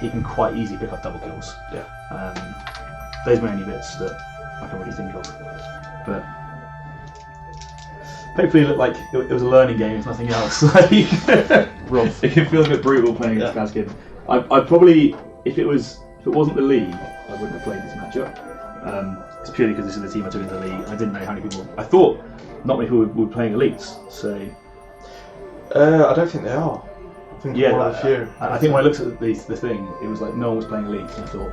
He can quite easily pick up double kills. Those are the only bits that I can really think of. But hopefully it looked like it was a learning game, if nothing else. It feels a bit brutal playing against Kasrkin. I probably, if it wasn't the league, I wouldn't have played this matchup. It's purely because this is the team I took into the league. I didn't know how many people. I thought not many people were playing elites. So I don't think they are. I think one of the few. I think when I looked at the thing, it was like no one was playing elites, and I thought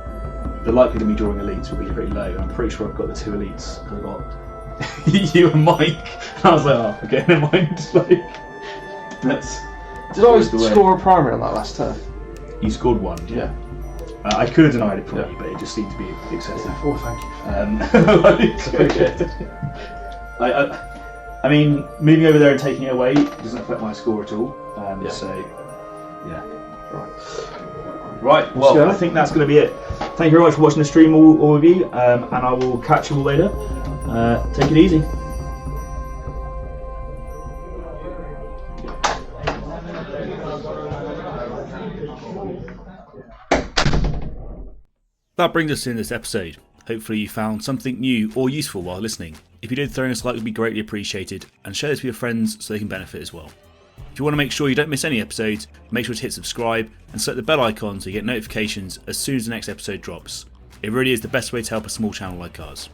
the likelihood of me drawing elites would be pretty low. And I'm pretty sure I've got the 2 elites because I got you and Mike. And I was like, oh, okay, never mind. Did I score a primary on that last turn? You scored 1. Yeah. I could have denied it probably, but it just seemed to be excessive. Oh, thank you. Appreciate it. I mean, moving over there and taking it away doesn't affect my score at all. Right. Well, I think that's going to be it. Thank you very much for watching the stream, all of you, and I will catch you all later. Take it easy. That brings us to this episode. Hopefully you found something new or useful while listening. If you did, throwing us a like would be greatly appreciated, and share this with your friends so they can benefit as well. If you want to make sure you don't miss any episodes, make sure to hit subscribe and select the bell icon so you get notifications as soon as the next episode drops. It really is the best way to help a small channel like ours.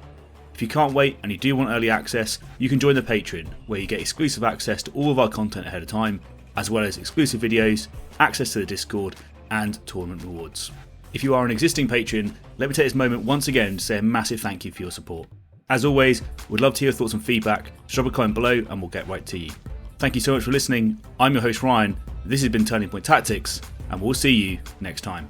If you can't wait and you do want early access, you can join the Patreon, where you get exclusive access to all of our content ahead of time, as well as exclusive videos, access to the Discord, and tournament rewards. If you are an existing patron, let me take this moment once again to say a massive thank you for your support. As always, we'd love to hear your thoughts and feedback, so drop a comment below and we'll get right to you. Thank you so much for listening. I'm your host Ryan, this has been Turning Point Tactics, and we'll see you next time.